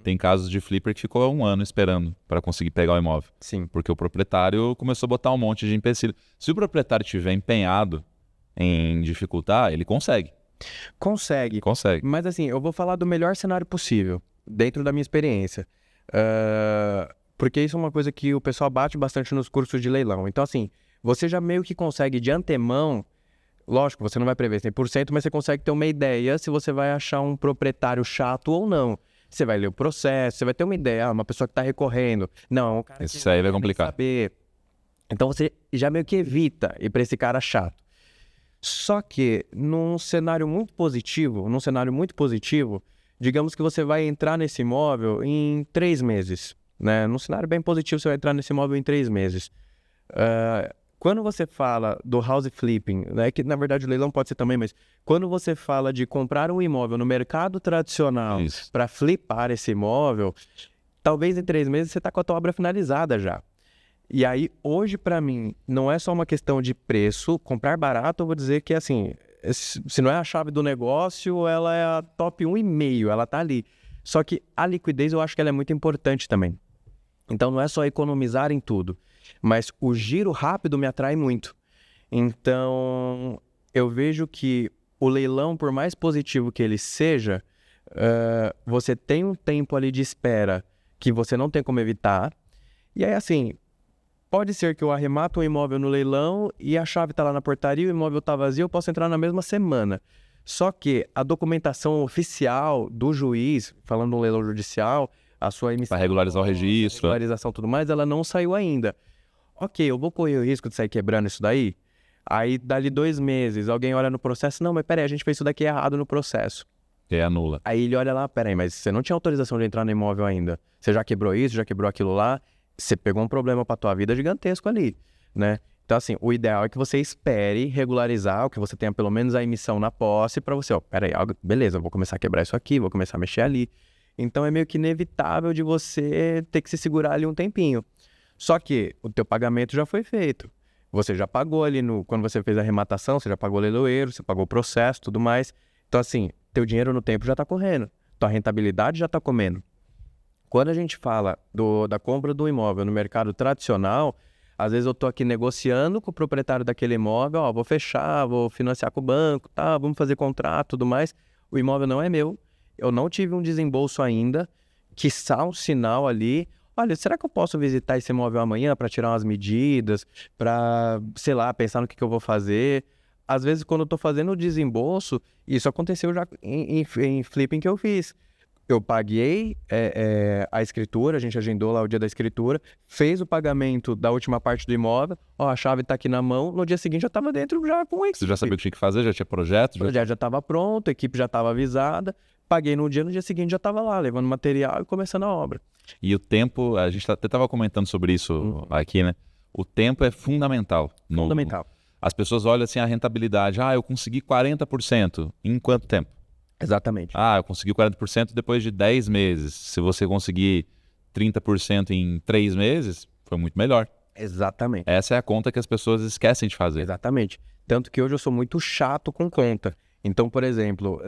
Tem casos de flipper que ficou 1 ano esperando para conseguir pegar o imóvel. Sim. Porque o proprietário começou a botar um monte de empecilho. Se o proprietário estiver empenhado em dificultar, ele consegue. Consegue. Consegue. Mas assim, eu vou falar do melhor cenário possível, dentro da minha experiência. Porque isso é uma coisa que o pessoal bate bastante nos cursos de leilão. Então assim, você já meio que consegue de antemão, lógico, você não vai prever 100%, mas você consegue ter uma ideia se você vai achar um proprietário chato ou não. Você vai ler o processo, você vai ter uma ideia, uma pessoa que está recorrendo. Não, um cara isso aí vai complicar. Saber. Então você já meio que evita ir para esse cara chato. Só que num cenário muito positivo, digamos que você vai entrar nesse imóvel em 3 meses. Né? Num cenário bem positivo, você vai entrar nesse imóvel em 3 meses. Quando você fala do house flipping, né, que na verdade o leilão pode ser também, mas quando você fala de comprar um imóvel no mercado tradicional para flipar esse imóvel, talvez em 3 meses você tá com a tua obra finalizada já. E aí, hoje, para mim, não é só uma questão de preço. Comprar barato, eu vou dizer que, assim, se não é a chave do negócio, ela é a top 1,5, ela tá ali. Só que a liquidez, eu acho que ela é muito importante também. Então, não é só economizar em tudo, mas o giro rápido me atrai muito. Então, eu vejo que o leilão, por mais positivo que ele seja, você tem um tempo ali de espera que você não tem como evitar. E aí, assim, pode ser que eu arremato um imóvel no leilão e a chave está lá na portaria, o imóvel está vazio, eu posso entrar na mesma semana. Só que a documentação oficial do juiz, falando no leilão judicial, a sua emissão... Para regularizar o registro. Regularização e tudo mais, ela não saiu ainda. Ok, eu vou correr o risco de sair quebrando isso daí? Aí, dali 2 meses, alguém olha no processo, não, mas peraí, a gente fez isso daqui errado no processo. Que é anula. Aí ele olha lá, peraí, mas você não tinha autorização de entrar no imóvel ainda. Você já quebrou isso, já quebrou aquilo lá. Você pegou um problema pra tua vida gigantesco ali, né? Então, assim, o ideal é que você espere regularizar, ou que você tenha pelo menos a emissão na posse pra você, ó, peraí, beleza, eu vou começar a quebrar isso aqui, vou começar a mexer ali. Então, é meio que inevitável de você ter que se segurar ali um tempinho. Só que o teu pagamento já foi feito. Você já pagou ali quando você fez a arrematação, você já pagou o leiloeiro, você pagou o processo, tudo mais. Então, assim, teu dinheiro no tempo já tá correndo, tua rentabilidade já tá comendo. Quando a gente fala da compra do imóvel no mercado tradicional, às vezes eu tô aqui negociando com o proprietário daquele imóvel, ó, vou fechar, vou financiar com o banco, tá, vamos fazer contrato, tudo mais. O imóvel não é meu, eu não tive um desembolso ainda, quiçá um sinal ali. Olha, será que eu posso visitar esse imóvel amanhã para tirar umas medidas, para, sei lá, pensar no que eu vou fazer? Às vezes, quando eu tô fazendo o desembolso, isso aconteceu já em flipping que eu fiz. Eu paguei a escritura, a gente agendou lá o dia da escritura, fez o pagamento da última parte do imóvel, ó, a chave tá aqui na mão, no dia seguinte eu tava dentro já com a equipe. Você já sabia o que tinha que fazer, já tinha projeto? O projeto já tava pronto, a equipe já tava avisada, paguei no dia seguinte já tava lá, levando material e começando a obra. E o tempo, a gente até estava comentando sobre isso aqui, né? O tempo é fundamental. Fundamental. As pessoas olham assim a rentabilidade, eu consegui 40%, em quanto tempo? Exatamente. Eu consegui 40% depois de 10 meses. Se você conseguir 30% em 3 meses, foi muito melhor. Exatamente. Essa é a conta que as pessoas esquecem de fazer. Exatamente. Tanto que hoje eu sou muito chato com conta. Então, por exemplo,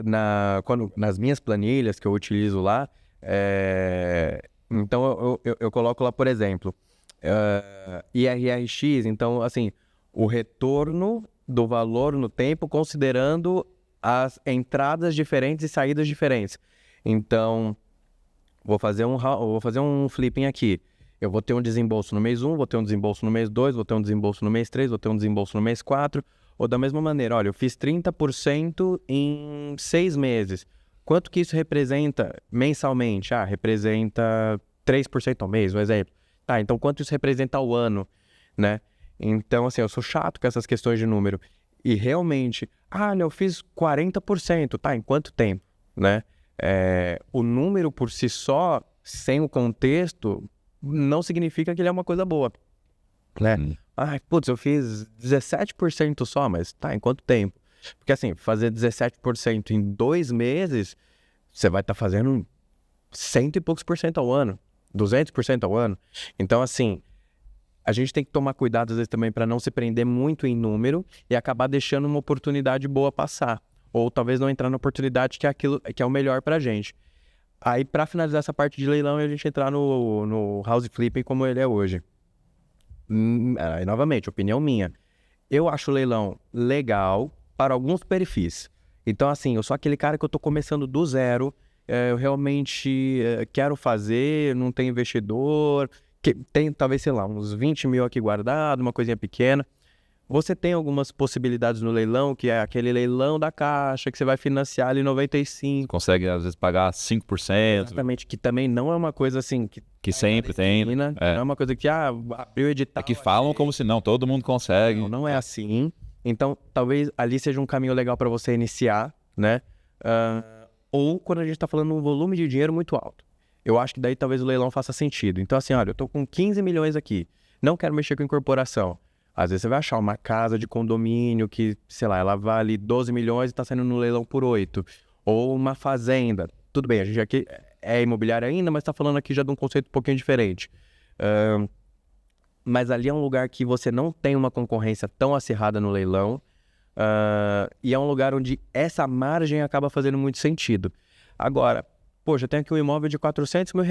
nas minhas planilhas que eu utilizo lá, então eu coloco lá, por exemplo, IRRX, então, assim, o retorno do valor no tempo considerando as entradas diferentes e saídas diferentes. Então, vou fazer um flipping aqui. Eu vou ter um desembolso no mês 1, vou ter um desembolso no mês 2, vou ter um desembolso no mês 3, vou ter um desembolso no mês 4. Ou da mesma maneira, olha, eu fiz 30% em 6 meses. Quanto que isso representa mensalmente? Representa 3% ao mês, um exemplo. Tá, então quanto isso representa ao ano, né? Então, assim, eu sou chato com essas questões de número. E realmente, eu fiz 40%, tá? Em quanto tempo, né? O número por si só, sem o contexto, não significa que ele é uma coisa boa, né? Putz, eu fiz 17% só, mas tá, em quanto tempo? Porque assim, fazer 17% em 2 meses, você vai estar fazendo 100 e poucos por cento ao ano, 200% ao ano. Então, assim, a gente tem que tomar cuidado às vezes também para não se prender muito em número e acabar deixando uma oportunidade boa passar. Ou talvez não entrar na oportunidade que é o melhor pra gente. Aí, para finalizar essa parte de leilão, a gente entrar no house flipping como ele é hoje. Aí, novamente, opinião minha. Eu acho o leilão legal para alguns perfis. Então, assim, eu sou aquele cara que eu tô começando do zero, eu realmente quero fazer, não tenho investidor, tem talvez, sei lá, uns 20 mil aqui guardado, uma coisinha pequena. Você tem algumas possibilidades no leilão, que é aquele leilão da Caixa, que você vai financiar ali 95%. Consegue, às vezes, pagar 5%. Exatamente, que também não é uma coisa assim... Que sempre tem, né? Não é uma coisa que, abriu o edital... É que falam como se não, todo mundo consegue. Não é assim. Então, talvez ali seja um caminho legal para você iniciar, né? Ou quando a gente está falando um volume de dinheiro muito alto. Eu acho que daí talvez o leilão faça sentido. Então, assim, olha, eu tô com 15 milhões aqui, não quero mexer com incorporação. Às vezes você vai achar uma casa de condomínio que, sei lá, ela vale 12 milhões e está saindo no leilão por 8. Ou uma fazenda. Tudo bem, a gente aqui é imobiliária ainda, mas está falando aqui já de um conceito um pouquinho diferente. Mas ali é um lugar que você não tem uma concorrência tão acirrada no leilão, e é um lugar onde essa margem acaba fazendo muito sentido. Agora, poxa, eu tenho aqui um imóvel de R$400 mil.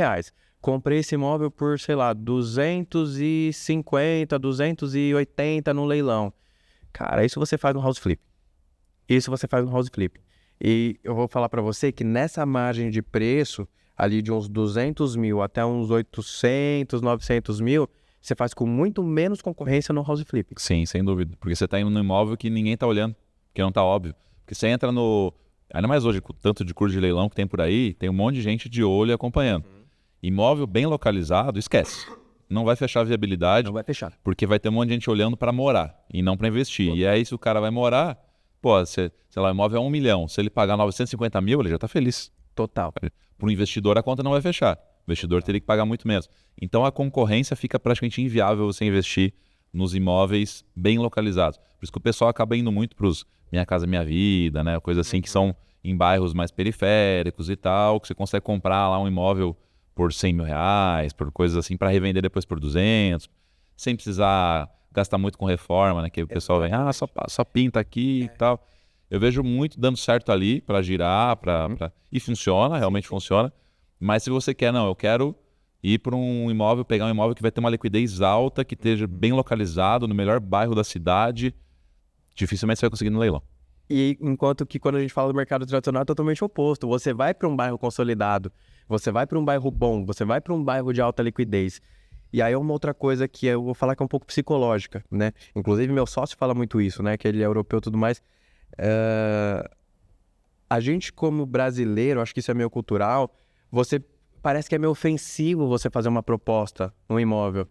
Comprei esse imóvel por, sei lá, 250, 280 no leilão. Cara, isso você faz no house flip. E eu vou falar para você que nessa margem de preço, ali de uns 200 mil até uns 800, 900 mil, você faz com muito menos concorrência no house flip. Sim, sem dúvida. Porque você está indo no imóvel que ninguém está olhando, que não está óbvio. Porque você entra no... Ainda mais hoje, com o tanto de curso de leilão que tem por aí, tem um monte de gente de olho acompanhando. Imóvel bem localizado, esquece. Não vai fechar a viabilidade. Não vai fechar. Porque vai ter um monte de gente olhando para morar e não para investir. E aí, se o cara vai morar, pô, sei lá, o imóvel é 1 milhão. Se ele pagar 950 mil, ele já está feliz. Total. Para o investidor, a conta não vai fechar. O investidor teria que pagar muito menos. Então, a concorrência fica praticamente inviável você investir nos imóveis bem localizados. Por isso que o pessoal acaba indo muito para os Minha Casa Minha Vida, né? Coisa assim, que são em bairros mais periféricos e tal, que você consegue comprar lá um imóvel por 100 mil reais, por coisas assim, para revender depois por 200, sem precisar gastar muito com reforma, né? Que o pessoal vem, só pinta aqui e tal. Eu vejo muito dando certo ali para girar, e funciona, realmente funciona. Mas se você quer, não, eu quero ir para um imóvel, pegar um imóvel que vai ter uma liquidez alta, que esteja bem localizado, no melhor bairro da cidade, dificilmente você vai conseguir no leilão. E enquanto que quando a gente fala do mercado tradicional é totalmente oposto. Você vai para um bairro consolidado, você vai para um bairro bom, você vai para um bairro de alta liquidez. E aí é uma outra coisa que eu vou falar que é um pouco psicológica, né? Inclusive meu sócio fala muito isso, né? Que ele é europeu e tudo mais. A gente como brasileiro, acho que isso é meio cultural, parece que é meio ofensivo você fazer uma proposta no imóvel.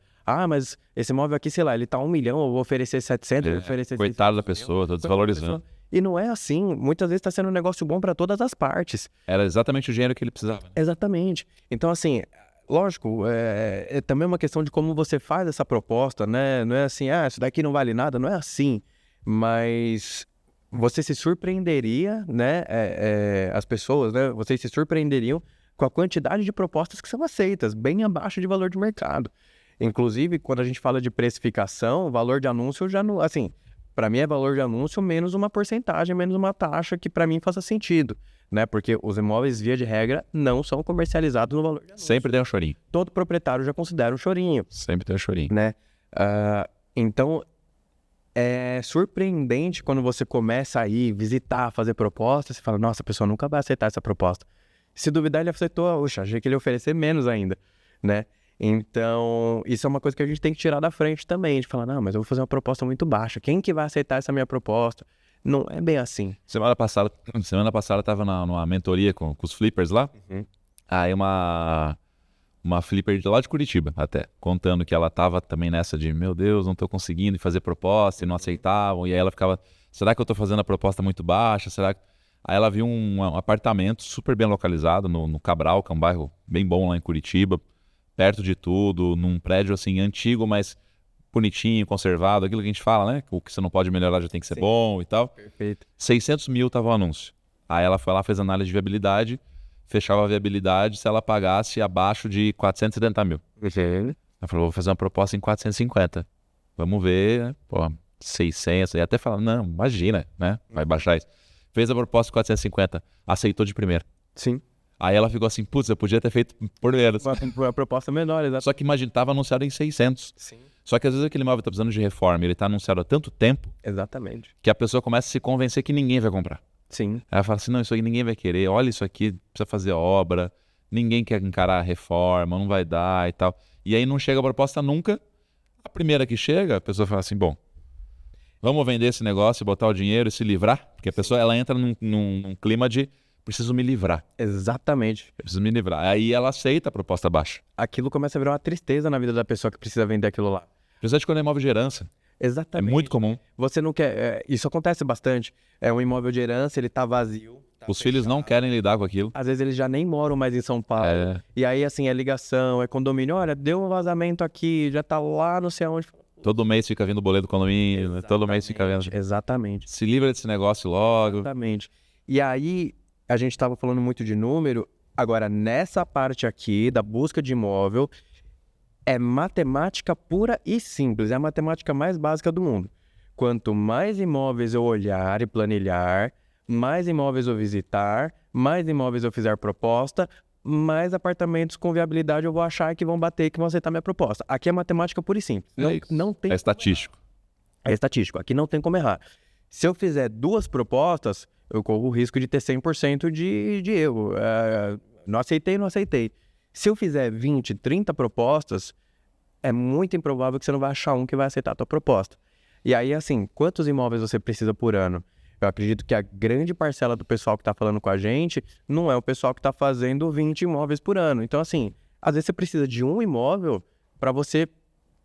Mas esse imóvel aqui, sei lá, ele tá 1 milhão, eu vou oferecer 700, vou oferecer 600 coitado da pessoa, tô desvalorizando. E não é assim, muitas vezes está sendo um negócio bom para todas as partes. Era exatamente o dinheiro que ele precisava. Né? Exatamente. Então, assim, lógico, é também uma questão de como você faz essa proposta, né? Não é assim, isso daqui não vale nada, não é assim. Mas você se surpreenderia, né? As pessoas, né? Vocês se surpreenderiam com a quantidade de propostas que são aceitas, bem abaixo de valor de mercado. Inclusive, quando a gente fala de precificação, valor de anúncio já não... Assim, para mim é valor de anúncio menos uma porcentagem, menos uma taxa que para mim faça sentido, né? Porque os imóveis, via de regra, não são comercializados no valor de anúncio. Sempre tem um chorinho. Todo proprietário já considera um chorinho. Sempre tem um chorinho. Né? Então, é surpreendente quando você começa a ir visitar, fazer proposta, você fala, nossa, a pessoa nunca vai aceitar essa proposta. Se duvidar, ele aceitou, achei que ele ia oferecer menos ainda, né? Então, isso é uma coisa que a gente tem que tirar da frente também, de falar, não, mas eu vou fazer uma proposta muito baixa, quem que vai aceitar essa minha proposta? Não é bem assim. Semana passada eu tava numa mentoria com os flippers lá, aí uma flipper de lá de Curitiba até, contando que ela tava também nessa de, meu Deus, não tô conseguindo fazer proposta e não aceitavam, e aí ela ficava, será que eu tô fazendo a proposta muito baixa, será que... Aí ela viu um apartamento super bem localizado no Cabral, que é um bairro bem bom lá em Curitiba, perto de tudo, num prédio assim antigo, mas bonitinho, conservado, aquilo que a gente fala, né? O que você não pode melhorar já tem que ser bom e tal. Perfeito. 600 mil tava o anúncio. Aí ela foi lá, fez análise de viabilidade, fechava a viabilidade se ela pagasse abaixo de 470 mil. Ela falou, vou fazer uma proposta em 450. Vamos ver, né? Pô, 600. E até fala, não, imagina, né? Vai baixar isso. Fez a proposta em 450, aceitou de primeira. Sim. Aí ela ficou assim, putz, eu podia ter feito por menos. Uma proposta menor, exatamente. Só que imagina, estava anunciado em 600. Sim. Só que às vezes aquele imóvel está precisando de reforma, ele está anunciado há tanto tempo, exatamente, que a pessoa começa a se convencer que ninguém vai comprar. Sim. Aí ela fala assim, não, isso aí ninguém vai querer, olha isso aqui, precisa fazer obra, ninguém quer encarar a reforma, não vai dar e tal. E aí não chega a proposta nunca. A primeira que chega, a pessoa fala assim, bom, vamos vender esse negócio, botar o dinheiro e se livrar? Porque a pessoa ela entra num clima de preciso me livrar. Exatamente. Preciso me livrar. Aí ela aceita a proposta baixa. Aquilo começa a virar uma tristeza na vida da pessoa que precisa vender aquilo lá. Principalmente quando é imóvel de herança. Exatamente. É muito comum. Você não quer... isso acontece bastante. É um imóvel de herança, ele tá vazio. Os filhos não querem lidar com aquilo. Às vezes eles já nem moram mais em São Paulo. E aí, assim, é ligação, é condomínio. Olha, deu um vazamento aqui, já tá lá, não sei aonde. Todo mês fica vindo o boleto do condomínio, né? Todo mês fica vendo. Exatamente. Se livra desse negócio logo. Exatamente. E aí, a gente estava falando muito de número, Agora, nessa parte aqui da busca de imóvel, é matemática pura e simples. É a matemática mais básica do mundo. Quanto mais imóveis eu olhar e planilhar, mais imóveis eu visitar, mais imóveis eu fizer proposta, mais apartamentos com viabilidade eu vou achar que vão bater e que vão aceitar minha proposta. Aqui é matemática pura e simples. Não tem É estatístico. É estatístico. Aqui não tem como errar. Se eu fizer 2 propostas, eu corro o risco de ter 100% de erro. Não aceitei, não aceitei. Se eu fizer 20, 30 propostas, é muito improvável que você não vai achar um que vai aceitar a tua proposta. E aí, assim, quantos imóveis você precisa por ano? Eu acredito que a grande parcela do pessoal que está falando com a gente não é o pessoal que está fazendo 20 imóveis por ano. Então, assim, às vezes você precisa de um imóvel para você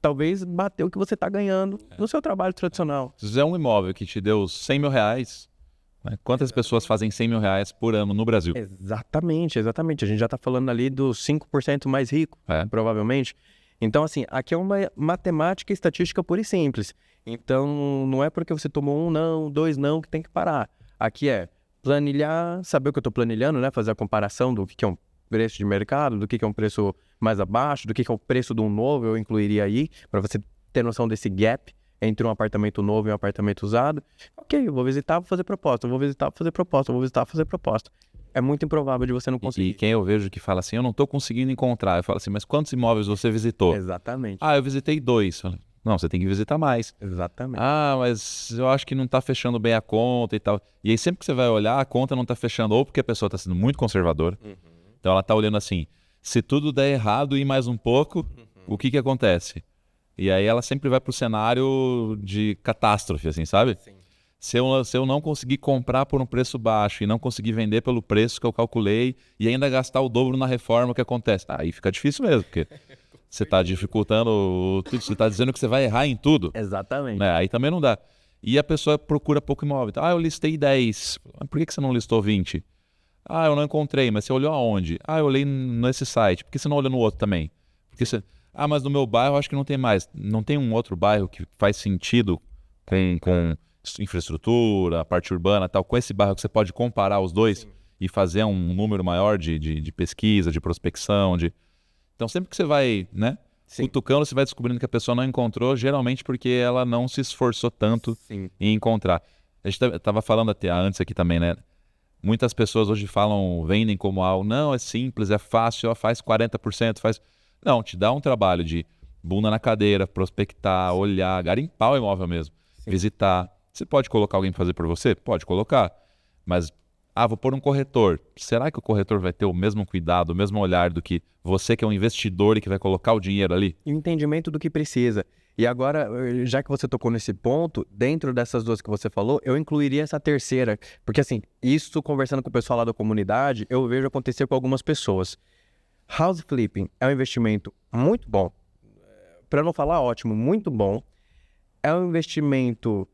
talvez bater o que você está ganhando no seu trabalho tradicional. Se fizer um imóvel que te deu 100 mil reais, né, quantas pessoas fazem 100 mil reais por ano no Brasil? Exatamente, exatamente. A gente já está falando ali dos 5% mais ricos, provavelmente. Então, assim, aqui é uma matemática e estatística pura e simples. Então, não é porque você tomou 1 não, 2 não, que tem que parar. Aqui é planilhar, saber o que eu estou planilhando, né? Fazer a comparação do que é um preço de mercado, do que é um preço mais abaixo, do que é o preço de um novo, eu incluiria aí, para você ter noção desse gap entre um apartamento novo e um apartamento usado. Ok, eu vou visitar, vou fazer proposta, eu vou visitar, vou fazer proposta, eu vou visitar, vou fazer proposta. É muito improvável de você não conseguir. E quem eu vejo que fala assim, eu não estou conseguindo encontrar. Eu falo assim, mas quantos imóveis você visitou? Exatamente. Ah, eu visitei 2. Não, você tem que visitar mais. Exatamente. Ah, mas eu acho que não está fechando bem a conta e tal. E aí sempre que você vai olhar, a conta não está fechando, ou porque a pessoa está sendo muito conservadora. Então ela está olhando assim, se tudo der errado e mais um pouco, o que acontece? E aí ela sempre vai para o cenário de catástrofe, assim, sabe? Sim. Se eu não conseguir comprar por um preço baixo e não conseguir vender pelo preço que eu calculei e ainda gastar o dobro na reforma, o que acontece? Aí fica difícil mesmo, porque você está dificultando tudo, você está dizendo que você vai errar em tudo. Exatamente. Né? Aí também não dá. E a pessoa procura pouco imóvel. Ah, eu listei 10. Por que você não listou 20? Ah, eu não encontrei, mas você olhou aonde? Ah, eu olhei nesse site. Por que você não olhou no outro também? Porque você... Ah, mas no meu bairro acho que não tem mais. Não tem um outro bairro que faz sentido com infraestrutura, a parte urbana e tal, com esse bairro que você pode comparar os dois? Sim. E fazer um número maior de pesquisa, de prospecção, Então sempre que você vai, né, cutucando, você vai descobrindo que a pessoa não encontrou, geralmente porque ela não se esforçou tanto em encontrar. A gente estava falando até antes aqui também, né? Muitas pessoas hoje vendem como algo, não, é simples, é fácil, ó, faz 40%, faz... Não, te dá um trabalho de bunda na cadeira, prospectar, olhar, garimpar o imóvel mesmo, visitar. Você pode colocar alguém para fazer por você? Pode colocar. Mas, vou pôr um corretor. Será que o corretor vai ter o mesmo cuidado, o mesmo olhar do que você que é um investidor e que vai colocar o dinheiro ali? E o entendimento do que precisa. E agora, já que você tocou nesse ponto, dentro dessas 2 que você falou, eu incluiria essa terceira. Porque assim, isso conversando com o pessoal lá da comunidade, eu vejo acontecer com algumas pessoas. House flipping é um investimento muito bom. Para não falar ótimo, muito bom. É um investimento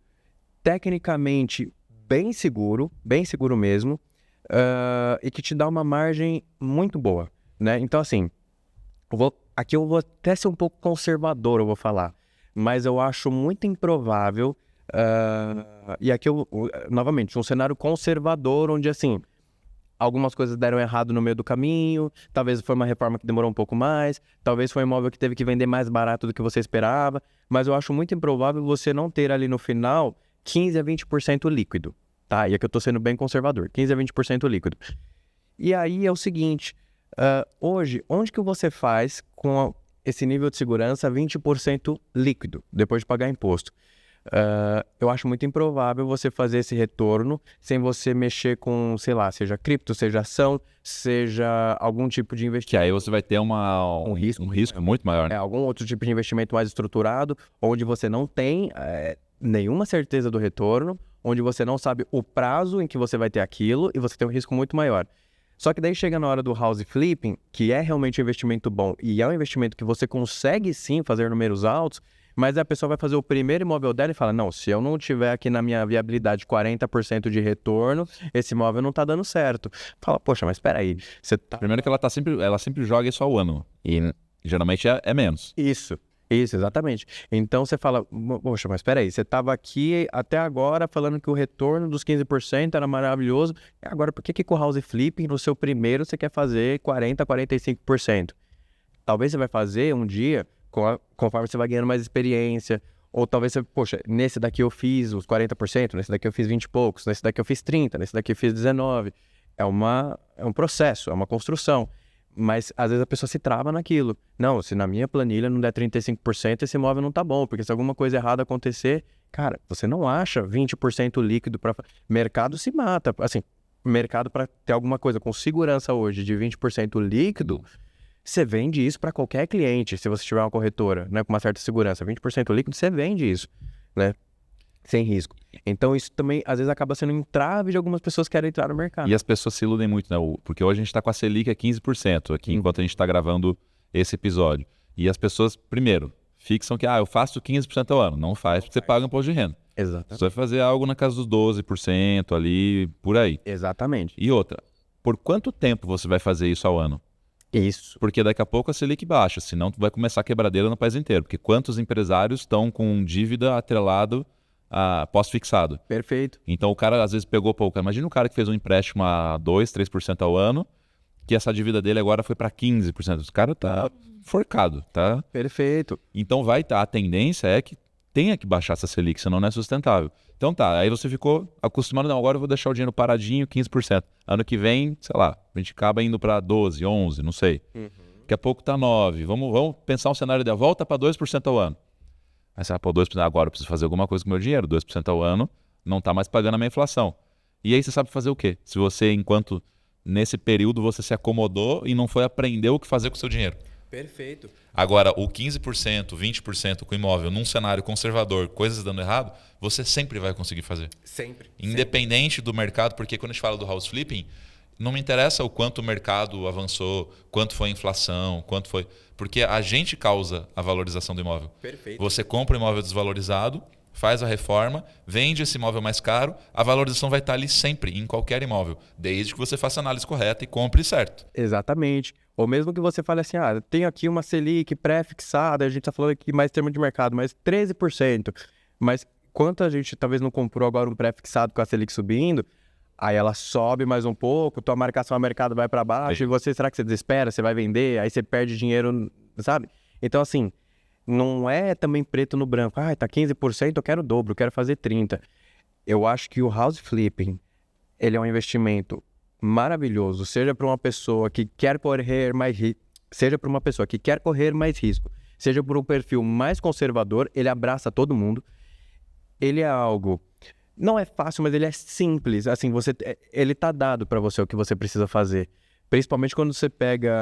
tecnicamente bem seguro mesmo, e que te dá uma margem muito boa, né? Então assim, aqui eu vou até ser um pouco conservador, eu vou falar, mas eu acho muito improvável, e aqui novamente, um cenário conservador, onde assim, algumas coisas deram errado no meio do caminho, talvez foi uma reforma que demorou um pouco mais, talvez foi um imóvel que teve que vender mais barato do que você esperava, mas eu acho muito improvável você não ter ali no final 15 a 20% líquido, tá? E aqui eu tô sendo bem conservador, 15 a 20% líquido. E aí é o seguinte, hoje, onde que você faz com esse nível de segurança 20% líquido, depois de pagar imposto? Eu acho muito improvável você fazer esse retorno sem você mexer com, sei lá, seja cripto, seja ação, seja algum tipo de investimento. Que aí você vai ter um risco muito maior. Né? Algum outro tipo de investimento mais estruturado, onde você não tem nenhuma certeza do retorno, onde você não sabe o prazo em que você vai ter aquilo e você tem um risco muito maior. Só que daí chega na hora do house flipping, que é realmente um investimento bom e é um investimento que você consegue sim fazer números altos, mas a pessoa vai fazer o primeiro imóvel dela e fala, não, se eu não tiver aqui na minha viabilidade 40% de retorno, esse imóvel não tá dando certo. Fala, poxa, mas espera aí, você tá... Primeiro que ela sempre joga isso ao ano, e geralmente é menos. Isso. Isso, exatamente. Então você fala, poxa, mas peraí, você estava aqui até agora falando que o retorno dos 15% era maravilhoso, e agora por que com o house flipping no seu primeiro você quer fazer 40%, 45%? Talvez você vai fazer um dia, conforme você vai ganhando mais experiência, ou talvez você, poxa, nesse daqui eu fiz os 40%, nesse daqui eu fiz 20 e poucos, nesse daqui eu fiz 30%, nesse daqui eu fiz 19%. É um processo, é uma construção. Mas às vezes a pessoa se trava naquilo. Não, se na minha planilha não der 35%, esse imóvel não tá bom, porque se alguma coisa errada acontecer, cara, você não acha 20% líquido para mercado se mata. Assim, mercado para ter alguma coisa com segurança hoje de 20% líquido, você vende isso para qualquer cliente, se você tiver uma corretora, né, com uma certa segurança, 20% líquido, você vende isso, né? Sem risco. Então isso também, às vezes, acaba sendo um entrave de algumas pessoas que querem entrar no mercado. E as pessoas se iludem muito, né? Porque hoje a gente está com a Selic a 15% aqui, enquanto a gente está gravando esse episódio. E as pessoas, primeiro, fixam que, eu faço 15% ao ano. Não faz, porque você paga imposto de renda. Exatamente. Você vai fazer algo na casa dos 12% ali, por aí. Exatamente. E outra, por quanto tempo você vai fazer isso ao ano? Isso. Porque daqui a pouco a Selic baixa, senão tu vai começar a quebradeira no país inteiro. Porque quantos empresários estão com dívida atrelado a pós-fixado? Perfeito. Então o cara às vezes pegou pouco. Imagina um cara que fez um empréstimo a 2%, 3% ao ano, que essa dívida dele agora foi para 15%. O cara tá forcado, tá? Perfeito. Então a tendência é que tenha que baixar essa Selic, senão não é sustentável. Então tá, aí você ficou acostumado, não, agora eu vou deixar o dinheiro paradinho, 15%. Ano que vem, sei lá, a gente acaba indo para 12, 11, não sei. Daqui a pouco tá 9. Vamos pensar um cenário de volta para 2% ao ano. Aí você vai, 2%, agora eu preciso fazer alguma coisa com o meu dinheiro, 2% ao ano, não está mais pagando a minha inflação. E aí você sabe fazer o quê? Se você, enquanto nesse período você se acomodou e não foi aprender o que fazer com o seu dinheiro. Perfeito. Agora, o 15%, 20% com imóvel num cenário conservador, coisas dando errado, você sempre vai conseguir fazer. Sempre. Independente do mercado, porque quando a gente fala do house flipping, não me interessa o quanto o mercado avançou, quanto foi a inflação, quanto foi... Porque a gente causa a valorização do imóvel. Perfeito. Você compra um imóvel desvalorizado, faz a reforma, vende esse imóvel mais caro, a valorização vai estar ali sempre, em qualquer imóvel, desde que você faça a análise correta e compre certo. Exatamente. Ou mesmo que você fale assim, tem aqui uma Selic pré-fixada, a gente está falando aqui mais termo de mercado, mas 13%. Mas quanto a gente talvez não comprou agora um pré-fixado com a Selic subindo, aí ela sobe mais um pouco, tua marcação a mercado vai para baixo, e você, será que você desespera? Você vai vender? Aí você perde dinheiro, sabe? Então, assim, não é também preto no branco. Tá 15%, eu quero o dobro, eu quero fazer 30%. Eu acho que o house flipping, ele é um investimento maravilhoso, seja para uma pessoa que quer correr mais risco, seja para uma pessoa que quer correr mais risco, seja por um perfil mais conservador, ele abraça todo mundo. Ele é algo... Não é fácil, mas ele é simples. Assim, ele tá dado para você o que você precisa fazer. Principalmente quando você pega,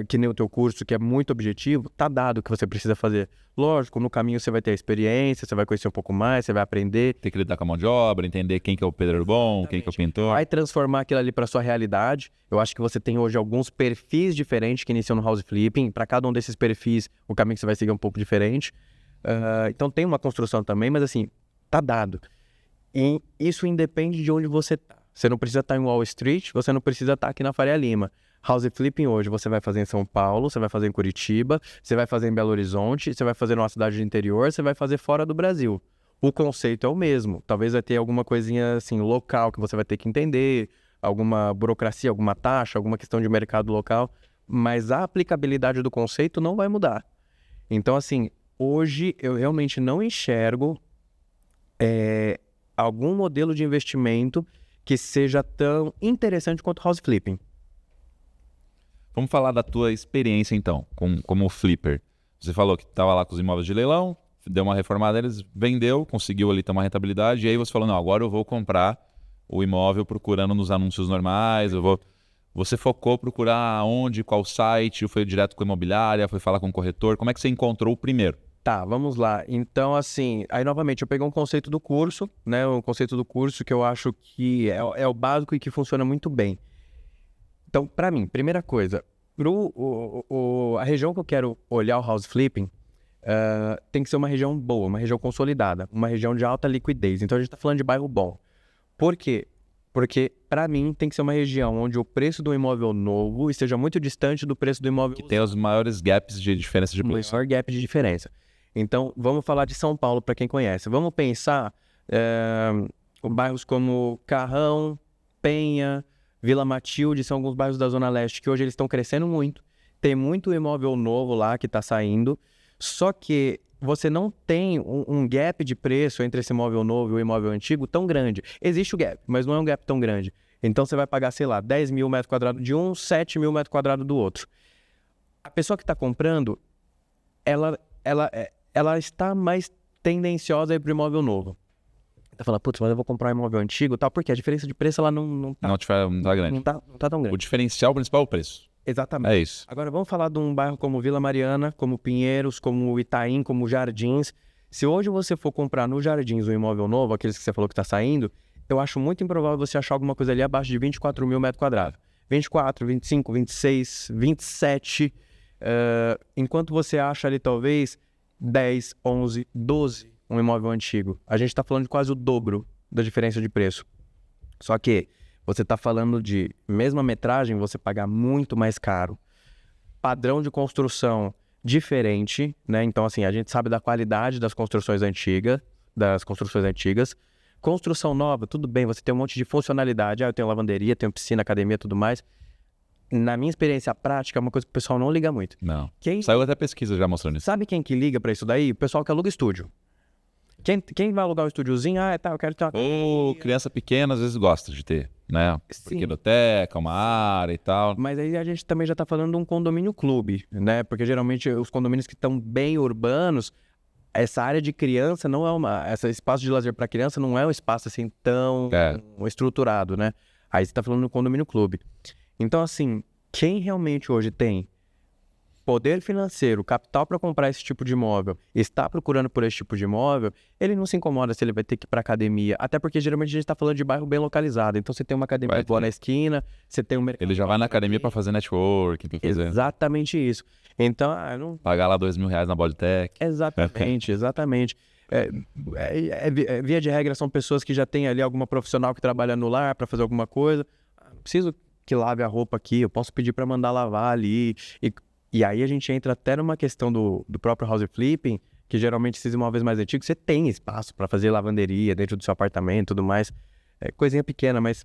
que nem o teu curso, que é muito objetivo, tá dado o que você precisa fazer. Lógico, no caminho você vai ter experiência, você vai conhecer um pouco mais, você vai aprender. Tem que lidar com a mão de obra, entender quem que é o pedreiro bom, quem que é o pintor. Vai transformar aquilo ali para sua realidade. Eu acho que você tem hoje alguns perfis diferentes que iniciam no house flipping. Para cada um desses perfis, o caminho que você vai seguir é um pouco diferente. Então tem uma construção também, mas assim, tá dado. E isso independe de onde você tá. Você não precisa estar em Wall Street, você não precisa estar aqui na Faria Lima. House flipping hoje você vai fazer em São Paulo, você vai fazer em Curitiba, você vai fazer em Belo Horizonte, você vai fazer numa cidade do interior, você vai fazer fora do Brasil. O conceito é o mesmo. Talvez vai ter alguma coisinha assim, local que você vai ter que entender, alguma burocracia, alguma taxa, alguma questão de mercado local, mas a aplicabilidade do conceito não vai mudar. Então, assim, hoje eu realmente não enxergo algum modelo de investimento que seja tão interessante quanto house flipping. Vamos falar da tua experiência, então, como flipper. Você falou que estava lá com os imóveis de leilão, deu uma reformada neles, vendeu, conseguiu ali ter uma rentabilidade, e aí você falou, não, agora eu vou comprar o imóvel procurando nos anúncios normais, Você focou procurar onde, qual site, foi direto com a imobiliária, foi falar com o corretor, como é que você encontrou o primeiro? Tá, vamos lá. Então, assim, aí novamente eu peguei um conceito do curso, né? Um conceito do curso que eu acho que é o básico e que funciona muito bem. Então, para mim, primeira coisa, a região que eu quero olhar o house flipping tem que ser uma região boa, uma região consolidada, uma região de alta liquidez. Então, a gente está falando de bairro bom. Por quê? Porque, para mim, tem que ser uma região onde o preço do imóvel novo esteja muito distante do preço do imóvel que tem os maiores gaps de diferença de preço. Maior gap de diferença. Então, vamos falar de São Paulo para quem conhece. Vamos pensar bairros como Carrão, Penha, Vila Matilde, são alguns bairros da Zona Leste que hoje eles estão crescendo muito. Tem muito imóvel novo lá que está saindo, só que você não tem um gap de preço entre esse imóvel novo e o imóvel antigo tão grande. Existe o gap, mas não é um gap tão grande. Então você vai pagar, sei lá, 10 mil metros quadrados de um, 7 mil metros quadrados do outro. A pessoa que está comprando, ela está mais tendenciosa a ir para o imóvel novo. Tá falando, putz, mas eu vou comprar um imóvel antigo e tal, porque a diferença de preço ela não tá, Não tá grande. não tá tão grande. O diferencial principal é o preço. Exatamente. É isso. Agora vamos falar de um bairro como Vila Mariana, como Pinheiros, como Itaim, como Jardins. Se hoje você for comprar no Jardins um imóvel novo, aqueles que você falou que está saindo, eu acho muito improvável você achar alguma coisa ali abaixo de 24 mil metros quadrados. 24, 25, 26, 27. Enquanto você acha ali talvez 10, 11, 12 um imóvel antigo. A gente está falando de quase o dobro da diferença de preço. Só que você está falando de mesma metragem, você pagar muito mais caro. Padrão de construção diferente, né? Então, assim, a gente sabe da qualidade das construções antigas. Construção nova, tudo bem, você tem um monte de funcionalidade. Eu tenho lavanderia, tenho piscina, academia, tudo mais. Na minha experiência prática, é uma coisa que o pessoal não liga muito. Não. Saiu até pesquisa já mostrando isso. Sabe quem que liga para isso daí? O pessoal que aluga estúdio. Quem vai alugar o estúdiozinho? Eu quero ter uma... Ou criança pequena, às vezes gosta de ter, né? Biblioteca, uma área e tal. Mas aí a gente também já está falando de um condomínio clube, né? Porque geralmente os condomínios que estão bem urbanos, essa área de criança não é esse espaço de lazer para criança não é um espaço assim tão estruturado, né? Aí você está falando do condomínio clube. Então, assim, quem realmente hoje tem poder financeiro, capital para comprar esse tipo de imóvel, está procurando por esse tipo de imóvel, ele não se incomoda se ele vai ter que ir para academia, até porque geralmente a gente está falando de bairro bem localizado, então você tem uma academia boa na esquina, você tem um mercado... Ele já vai na academia para fazer network, para fazer... Exatamente isso. Então, pagar lá R$2.000 na Bodytech. Exatamente. Via de regra, são pessoas que já têm ali alguma profissional que trabalha no lar para fazer alguma coisa. Preciso que lave a roupa aqui, eu posso pedir para mandar lavar ali. E aí a gente entra até numa questão do próprio house flipping, que geralmente esses imóveis mais antigos, você tem espaço para fazer lavanderia dentro do seu apartamento e tudo mais. É coisinha pequena, mas...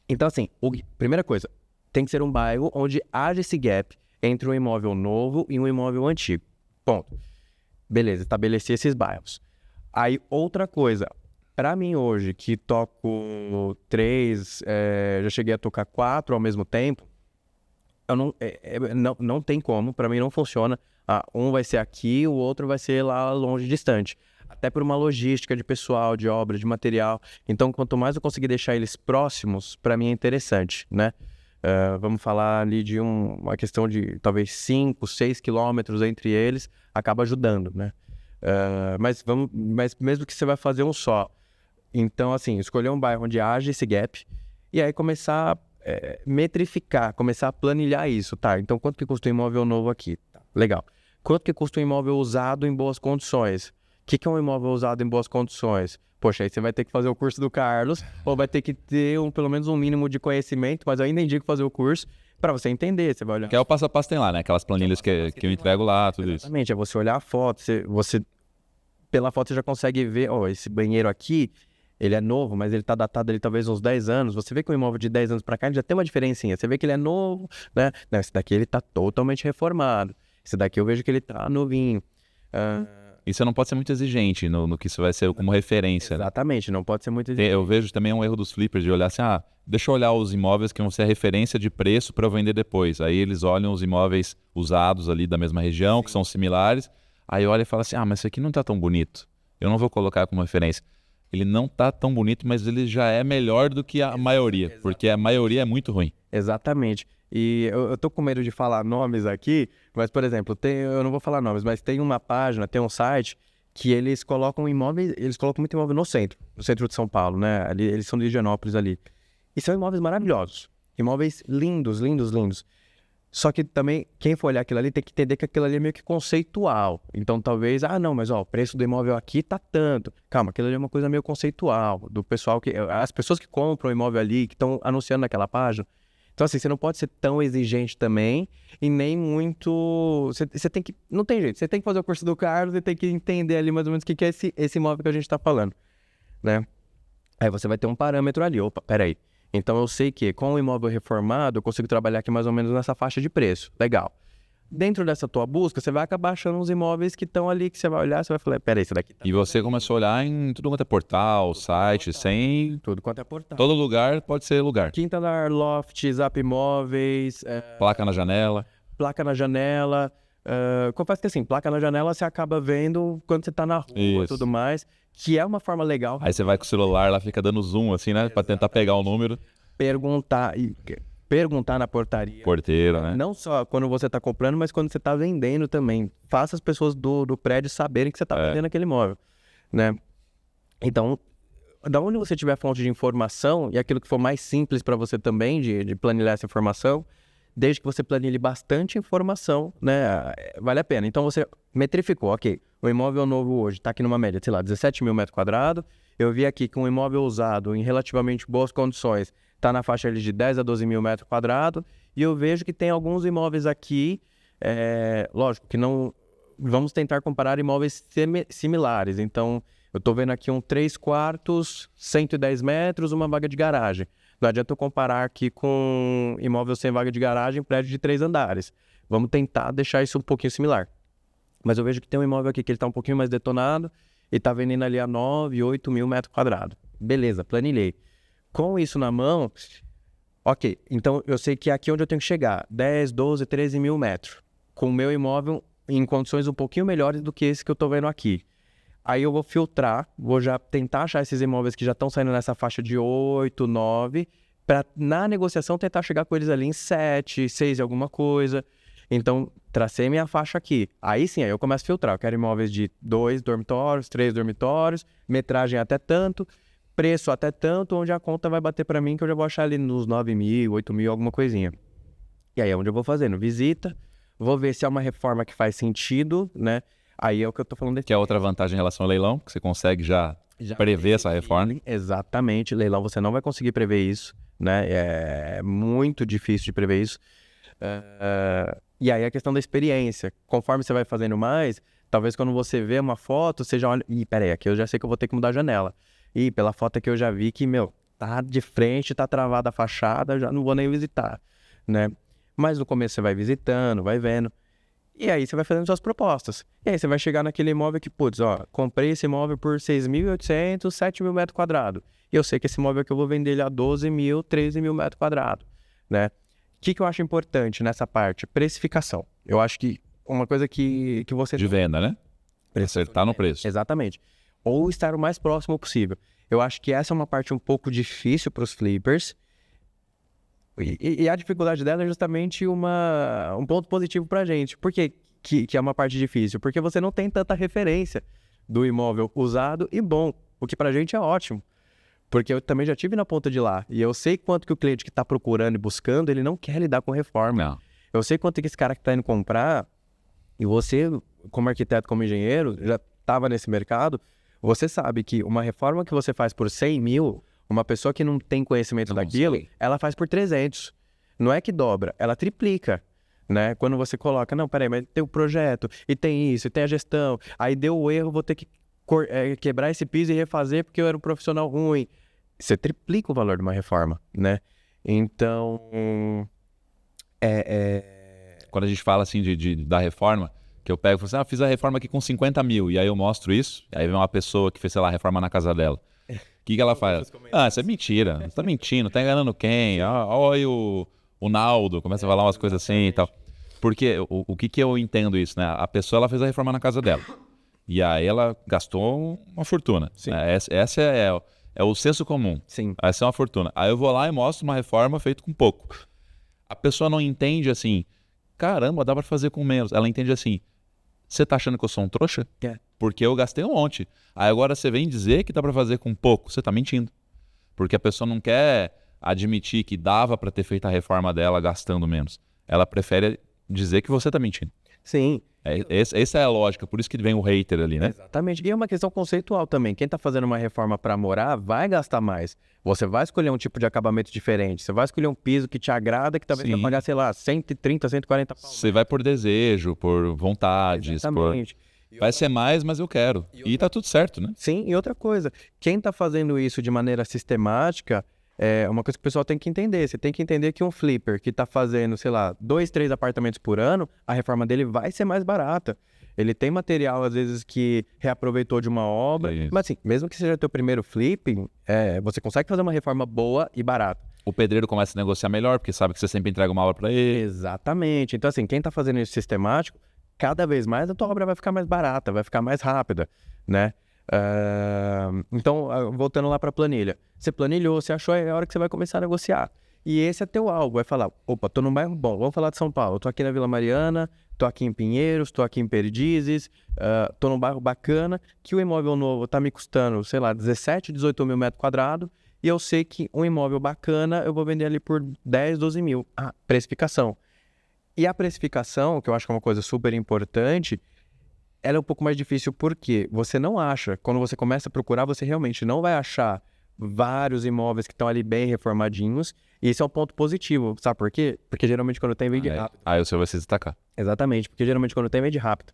Então, assim, primeira coisa, tem que ser um bairro onde haja esse gap entre um imóvel novo e um imóvel antigo. Ponto. Beleza, estabelecer esses bairros. Aí, outra coisa, para mim hoje, que toco 3, já cheguei a tocar 4 ao mesmo tempo, não tem como, para mim não funciona. Um vai ser aqui, o outro vai ser lá longe, distante. Até por uma logística de pessoal, de obra, de material. Então, quanto mais eu conseguir deixar eles próximos, para mim é interessante, né? Vamos falar ali de uma questão de talvez 5, 6 quilômetros entre eles, acaba ajudando, né? Mas mesmo que você vai fazer um só. Então, assim, escolher um bairro onde haja esse gap e aí começar metrificar, começar a planilhar isso, tá? Então, quanto que custa um imóvel novo aqui? Tá, legal. Quanto que custa um imóvel usado em boas condições? O que é um imóvel usado em boas condições? Poxa, aí você vai ter que fazer o curso do Carlos, ou vai ter que ter pelo menos um mínimo de conhecimento, mas eu ainda indico fazer o curso para você entender, você vai olhar. Que é o passo a passo tem lá, né? Aquelas planilhas que eu entrego lá, tudo isso. Exatamente, é você olhar a foto, você pela foto você já consegue ver, esse banheiro aqui, ele é novo, mas ele tá datado ali talvez uns 10 anos. Você vê que um imóvel de 10 anos para cá ele já tem uma diferencinha. Você vê que ele é novo, né? Não, esse daqui ele tá totalmente reformado. Esse daqui eu vejo que ele tá novinho. E você não pode ser muito exigente no que isso vai ser como referência. Exatamente, né? Não pode ser muito exigente. Eu vejo também um erro dos flippers de olhar assim, deixa eu olhar os imóveis que vão ser a referência de preço para eu vender depois. Aí eles olham os imóveis usados ali da mesma região, que são similares. Aí olha e fala assim, mas isso aqui não tá tão bonito. Eu não vou colocar como referência. Ele não tá tão bonito, mas ele já é melhor do que a maioria, porque a maioria é muito ruim. Exatamente. E eu tô com medo de falar nomes aqui, mas, por exemplo, eu não vou falar nomes, mas tem uma página, tem um site que eles colocam imóveis, eles colocam muito imóvel no centro de São Paulo, né? Ali, eles são de Higienópolis ali. E são imóveis maravilhosos. Imóveis lindos, lindos, lindos. Só que também, quem for olhar aquilo ali tem que entender que aquilo ali é meio que conceitual. Então, talvez, não, mas o preço do imóvel aqui tá tanto. Calma, aquilo ali é uma coisa meio conceitual. Do pessoal as pessoas que compram o imóvel ali, que estão anunciando naquela página, Então, assim, você não pode ser tão exigente também e nem muito... Você tem que... Não tem jeito. Você tem que fazer o curso do Carlos e tem que entender ali mais ou menos o que é esse imóvel que a gente tá falando, né? Aí você vai ter um parâmetro ali. Opa, peraí. Então, eu sei que com o imóvel reformado, eu consigo trabalhar aqui mais ou menos nessa faixa de preço. Legal. Dentro dessa tua busca, você vai acabar achando uns imóveis que estão ali, que você vai olhar, você vai falar, peraí, esse daqui tá... E você começou a olhar em tudo quanto é portal, site, sem... Tudo quanto é portal. Todo lugar pode ser lugar. Quinta Andar, Loft, Zap Imóveis, Placa na janela. placa na janela. Confesso que assim, placa na janela você acaba vendo quando você tá na rua e Isso. tudo mais, que é uma forma legal. Aí você vai com o celular lá, fica dando zoom assim, né? Pra tentar pegar o número. Perguntar na portaria. Porteiro, né? Não só quando você está comprando, mas quando você está vendendo também. Faça as pessoas do prédio saberem que você está vendendo aquele imóvel, né? Então, da onde você tiver fonte de informação e aquilo que for mais simples para você também de planilhar essa informação, desde que você planilhe bastante informação, né? Vale a pena. Então, você metrificou, ok, o imóvel novo hoje está aqui numa média, sei lá, 17 mil metros quadrados. Eu vi aqui que um imóvel usado em relativamente boas condições está na faixa ali de 10 a 12 mil metros quadrados, e eu vejo que tem alguns imóveis aqui, lógico que não... Vamos tentar comparar imóveis similares. Então, eu estou vendo aqui um 3 quartos, 110 metros, uma vaga de garagem. Não adianta eu comparar aqui com imóvel sem vaga de garagem, prédio de 3 andares. Vamos tentar deixar isso um pouquinho similar. Mas eu vejo que tem um imóvel aqui que ele está um pouquinho mais detonado e está vendendo ali a 9, 8 mil metros quadrados. Beleza, planilhei. Com isso na mão, ok, então eu sei que é aqui onde eu tenho que chegar, 10, 12, 13 mil metros, com o meu imóvel em condições um pouquinho melhores do que esse que eu estou vendo aqui. Aí eu vou filtrar, vou já tentar achar esses imóveis que já estão saindo nessa faixa de 8, 9, para na negociação tentar chegar com eles ali em 7, 6 e alguma coisa. Então, tracei minha faixa aqui. Aí sim, aí eu começo a filtrar. Eu quero imóveis de 2 dormitórios, 3 dormitórios, metragem até tanto, preço até tanto, onde a conta vai bater para mim, que eu já vou achar ali nos 9 mil, 8 mil, alguma coisinha. E aí é onde eu vou fazendo visita, vou ver se é uma reforma que faz sentido, né? Aí é o que eu tô falando. Que é outra vantagem em relação ao leilão, que você consegue já prever essa reforma. Exatamente, leilão você não vai conseguir prever isso, né? É muito difícil de prever isso. E aí a questão da experiência. Conforme você vai fazendo mais, talvez quando você vê uma foto, você já olha... Ih, peraí, aqui eu já sei que eu vou ter que mudar a janela. E pela foto aqui eu já vi que, tá de frente, tá travada a fachada, já não vou nem visitar, né? Mas no começo você vai visitando, vai vendo. E aí você vai fazendo suas propostas. E aí você vai chegar naquele imóvel que, putz, ó, comprei esse imóvel por 6.800, 7 mil metros quadrados. E eu sei que esse imóvel aqui eu vou vender ele a 12 mil, 13 mil metros quadrados, né? O que eu acho importante nessa parte? Precificação. Eu acho que uma coisa que você... De venda, né? Acertar no preço. Exatamente. Ou estar o mais próximo possível. Eu acho que essa é uma parte um pouco difícil para os flippers. E a dificuldade dela é justamente um ponto positivo para a gente. Por que é uma parte difícil? Porque você não tem tanta referência do imóvel usado e bom, o que para a gente é ótimo. Porque eu também já tive na ponta de lá. E eu sei quanto que o cliente que está procurando e buscando, ele não quer lidar com reforma. Não. Eu sei quanto que esse cara que está indo comprar, e você, como arquiteto, como engenheiro, já estava nesse mercado, você sabe que uma reforma que você faz por 100 mil, uma pessoa que não tem conhecimento daquilo, ela faz por 300. Não é que dobra, ela triplica, né? Quando você coloca, não, peraí, mas tem o projeto, e tem isso, e tem a gestão, aí deu o erro, vou ter que quebrar esse piso e refazer porque eu era um profissional ruim. Você triplica o valor de uma reforma, né? Então, Quando a gente fala assim da reforma, que eu pego e falo assim, fiz a reforma aqui com 50 mil, e aí eu mostro isso, e aí vem uma pessoa que fez, sei lá, a reforma na casa dela. O que ela faz? Isso é mentira, você tá mentindo, tá enganando quem? Olha o Naldo, começa a falar umas coisas assim e tal. Porque o que eu entendo isso, né? A pessoa, ela fez a reforma na casa dela, e aí ela gastou uma fortuna. Sim. Essa é o senso comum. Sim. Essa é uma fortuna. Aí eu vou lá e mostro uma reforma feita com pouco. A pessoa não entende assim, caramba, dá pra fazer com menos. Ela entende assim, você tá achando que eu sou um trouxa? Porque eu gastei um monte. Aí agora você vem dizer que dá pra fazer com pouco. Você tá mentindo. Porque a pessoa não quer admitir que dava pra ter feito a reforma dela gastando menos. Ela prefere dizer que você tá mentindo. Sim, Essa é a lógica, por isso que vem o hater ali, né? exatamente. E é uma questão conceitual também. Quem está fazendo uma reforma para morar vai gastar mais. Você vai escolher um tipo de acabamento diferente. Você vai escolher um piso que te agrada, que talvez você vai Sim. pagar, sei lá, 130, 140 pau. Você vai por desejo, por vontades, por... Exatamente. Vai ser mais, mas eu quero. E tá tudo certo, né? Sim, e outra coisa, quem está fazendo isso de maneira sistemática é uma coisa que o pessoal tem que entender. Você tem que entender que um flipper que está fazendo, sei lá, 2, 3 apartamentos por ano, a reforma dele vai ser mais barata. Ele tem material, às vezes, que reaproveitou de uma obra. Isso. Mas assim, mesmo que seja teu primeiro flipping, você consegue fazer uma reforma boa e barata. O pedreiro começa a negociar melhor, porque sabe que você sempre entrega uma obra para ele. Exatamente. Então, assim, quem está fazendo isso sistemático, cada vez mais a tua obra vai ficar mais barata, vai ficar mais rápida, né? Então, voltando lá para a planilha. Você planilhou, você achou, é a hora que você vai começar a negociar. E esse é teu alvo, vai falar, opa, tô num bairro bom, vamos falar de São Paulo, tô aqui na Vila Mariana, tô aqui em Pinheiros, tô aqui em Perdizes, tô num bairro bacana, que o imóvel novo tá me custando, sei lá, 17, 18 mil metros quadrados, e eu sei que um imóvel bacana eu vou vender ali por 10, 12 mil. Precificação. E a precificação, que eu acho que é uma coisa super importante, ela é um pouco mais difícil porque você não acha, quando você começa a procurar, você realmente não vai achar vários imóveis que estão ali bem reformadinhos, e esse é um ponto positivo, sabe por quê? Porque geralmente quando tem, vende rápido. Aí o seu vai se destacar. Exatamente, porque geralmente quando tem, vende rápido.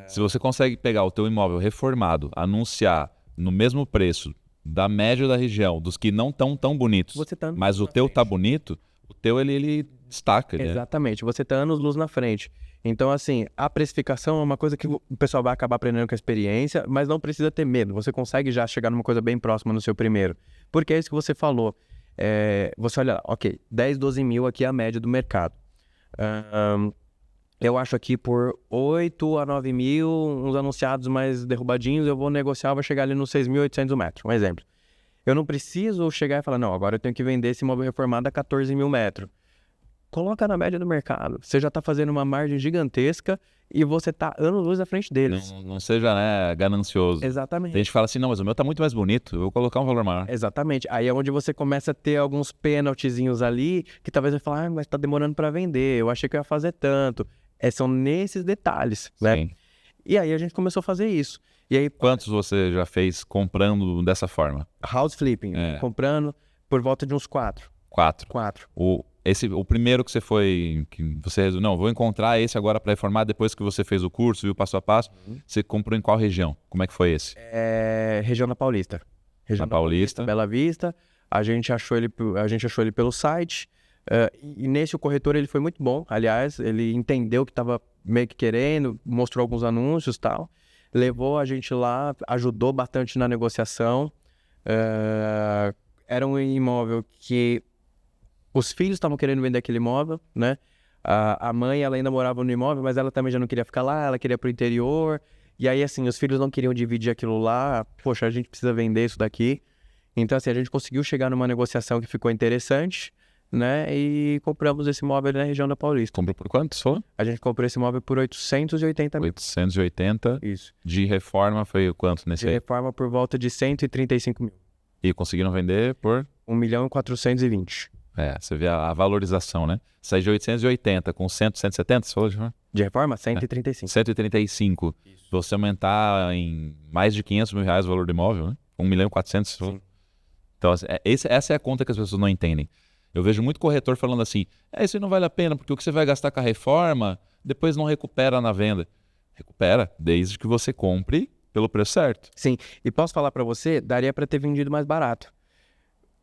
Se você consegue pegar o teu imóvel reformado, anunciar no mesmo preço da média da região, dos que não estão tão bonitos, Você tá mas o teu tá bonito, o teu ele destaca. Exatamente, você tá anos luz na frente. Então, assim, a precificação é uma coisa que o pessoal vai acabar aprendendo com a experiência, mas não precisa ter medo. Você consegue já chegar numa coisa bem próxima no seu primeiro. Porque é isso que você falou. Você olha lá, ok, 10, 12 mil aqui é a média do mercado. Eu acho aqui por 8 a 9 mil, uns anunciados mais derrubadinhos, eu vou negociar, vai chegar ali nos 6.800 metros, um exemplo. Eu não preciso chegar e falar, não, agora eu tenho que vender esse imóvel reformado a 14 mil metros. Coloca na média do mercado. Você já está fazendo uma margem gigantesca e você está anos-luz à frente deles. Não seja, né, ganancioso. Exatamente. Tem gente que fala assim, não, mas o meu tá muito mais bonito, eu vou colocar um valor maior. Exatamente. Aí é onde você começa a ter alguns pênaltizinhos ali que talvez vai falar, mas tá demorando para vender, eu achei que eu ia fazer tanto. São nesses detalhes, né? Sim. E aí a gente começou a fazer isso. E aí, Quantos você já fez comprando dessa forma? house flipping, comprando por volta de uns 4. 4. 4. O primeiro que você foi, que você resolveu, não, vou encontrar esse agora para reformar depois que você fez o curso, viu passo a passo. Você comprou em qual região? Como é que foi esse? Região da Paulista. Região Na Paulista. Bela Vista. A gente achou ele pelo site. E nesse o corretor ele foi muito bom. Aliás, ele entendeu o que estava meio que querendo, mostrou alguns anúncios e tal. Levou a gente lá, ajudou bastante na negociação. Era um imóvel que os filhos estavam querendo vender aquele imóvel, né? A mãe, ela ainda morava no imóvel, mas ela também já não queria ficar lá, ela queria ir pro interior. E aí, assim, os filhos não queriam dividir aquilo lá. Poxa, a gente precisa vender isso daqui. Então, assim, a gente conseguiu chegar numa negociação que ficou interessante, né? E compramos esse imóvel na região da Paulista. Comprou por quanto? Só? A gente comprou esse imóvel por 880 mil. 880. Isso. De reforma foi o quanto nesse De aí? reforma por volta de 135 mil. E conseguiram vender por... 1.420.000. Você vê a valorização, né? Sair de 880 com 100, 170, você falou de reforma? De reforma, 135. 135. Você aumentar em mais de 500 mil reais o valor do imóvel, né? 1.400.000. Sim. Então, assim, essa é a conta que as pessoas não entendem. Eu vejo muito corretor falando assim, isso aí não vale a pena, porque o que você vai gastar com a reforma, depois não recupera na venda. Recupera, desde que você compre pelo preço certo. Sim, e posso falar pra você, daria pra ter vendido mais barato.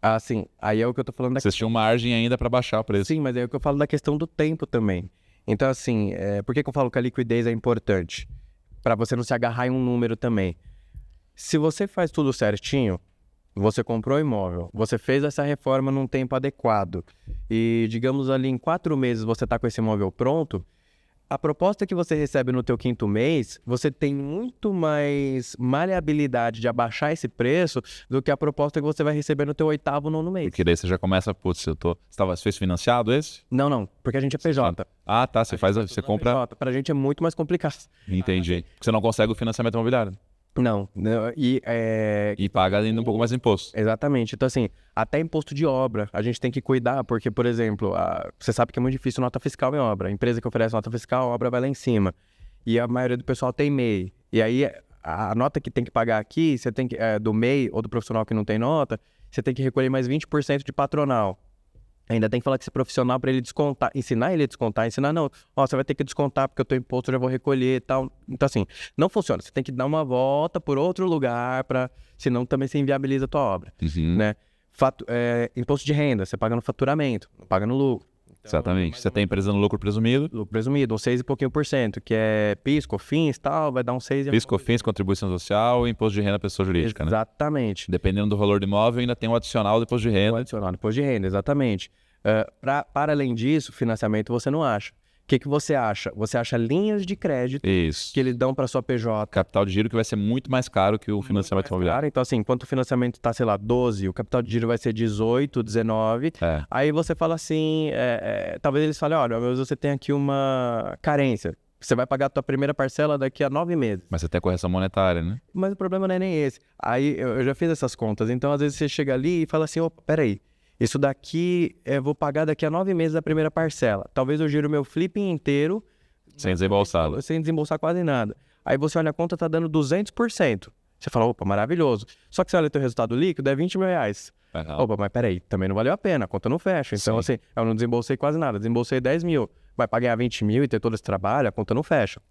Assim, aí é o que eu tô falando Vocês tinham margem ainda para baixar o preço. Sim, mas é o que eu falo da questão do tempo também. Então, assim, por que eu falo que a liquidez é importante? Pra você não se agarrar em um número também. Se você faz tudo certinho, você comprou o imóvel, você fez essa reforma num tempo adequado e, digamos ali, em 4 meses você tá com esse imóvel pronto, a proposta que você recebe no teu 5º mês, você tem muito mais maleabilidade de abaixar esse preço do que a proposta que você vai receber no teu 8º, 9º mês. Porque daí você já começa, putz, você fez financiado esse? Não, porque a gente é PJ. Ah, tá, você compra... PJ. Pra gente é muito mais complicado. Entendi. Porque você não consegue o financiamento imobiliário. Não, E paga ainda um pouco mais de imposto. exatamente. Então, assim, até imposto de obra, a gente tem que cuidar, porque, por exemplo, você sabe que é muito difícil nota fiscal em obra. A empresa que oferece nota fiscal, a obra vai lá em cima. E a maioria do pessoal tem MEI. E aí, a nota que tem que pagar aqui, você tem que, do MEI ou do profissional que não tem nota, você tem que recolher mais 20% de patronal. Ainda tem que falar com esse profissional para ele descontar, ensinar ele a descontar, ensinar não, ó, você vai ter que descontar porque o teu imposto eu já vou recolher e tal. Então assim, não funciona, você tem que dar uma volta por outro lugar senão também você inviabiliza a tua obra, né? Imposto de renda, você paga no faturamento, não paga no lucro. Então, Exatamente. Você tem empresa no lucro presumido. lucro presumido, uns 6 e pouquinho por cento, que é PIS, COFINS e tal, vai dar uns 6 e PIS, COFINS, contribuição social e imposto de renda à pessoa jurídica, né? Exatamente. Dependendo do valor do imóvel, ainda tem um adicional do imposto de renda. Adicionado imposto de renda, exatamente. Para além disso, financiamento você não acha. O que você acha? Você acha linhas de crédito Isso. que eles dão para sua PJ. Capital de giro que vai ser muito mais caro que o financiamento imobiliário. Então, assim, enquanto o financiamento está, sei lá, 12, o capital de giro vai ser 18, 19. Aí você fala assim, talvez eles falem, olha, mas você tem aqui uma carência. Você vai pagar a tua primeira parcela daqui a 9 meses. Mas você tem a correção monetária, né? Mas o problema não é nem esse. Aí eu já fiz essas contas. Então, às vezes, você chega ali e fala assim, opa, peraí. Isso daqui eu vou pagar daqui a 9 meses a primeira parcela. Talvez eu giro meu flipping inteiro sem desembolsar. Sem desembolsar quase nada. Aí você olha a conta, tá dando 200%. Você fala, opa, maravilhoso. Só que você olha o teu resultado líquido, é 20 mil reais. Opa, mas peraí, também não valeu a pena, a conta não fecha. Então, assim, eu não desembolsei quase nada, desembolsei 10 mil. Vai pagar 20 mil e ter todo esse trabalho, a conta não fecha.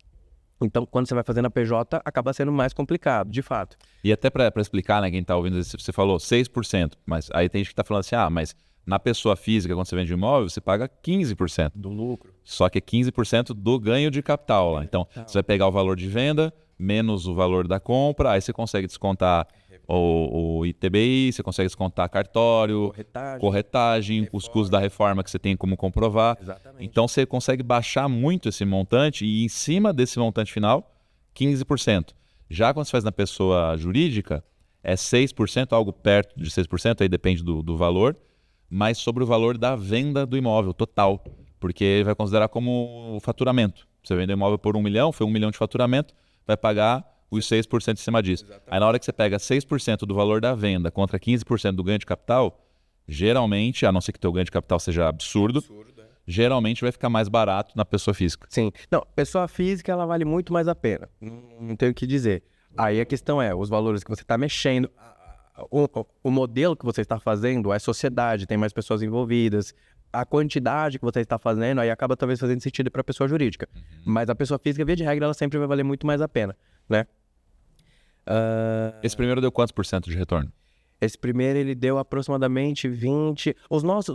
Então, quando você vai fazendo a PJ, acaba sendo mais complicado, de fato. E até para explicar, né, quem tá ouvindo, você falou 6%, mas aí tem gente que tá falando assim, mas na pessoa física, quando você vende um imóvel, você paga 15%. Do lucro. Só que é 15% do ganho de capital lá. Então, você vai pegar o valor de venda, menos o valor da compra, aí você consegue descontar o ITBI, você consegue descontar cartório, corretagem, os custos da reforma que você tem como comprovar. Exatamente. Então, você consegue baixar muito esse montante e, em cima desse montante final, 15%. Já quando você faz na pessoa jurídica, é 6%, algo perto de 6%, aí depende do valor, mas sobre o valor da venda do imóvel total, porque ele vai considerar como faturamento. Você vendeu um imóvel por 1 milhão, foi 1 milhão de faturamento, vai pagar os 6% em cima disso. Exatamente. Aí na hora que você pega 6% do valor da venda contra 15% do ganho de capital, geralmente, a não ser que o teu ganho de capital seja absurdo, geralmente vai ficar mais barato na pessoa física. Sim. Não, pessoa física ela vale muito mais a pena. Não tenho o que dizer. Aí a questão é, os valores que você está mexendo, o modelo que você está fazendo é sociedade, tem mais pessoas envolvidas, a quantidade que você está fazendo, aí acaba talvez fazendo sentido para a pessoa jurídica. Mas a pessoa física, via de regra, ela sempre vai valer muito mais a pena, né? Esse primeiro deu quantos por cento de retorno? Esse primeiro ele deu aproximadamente 20...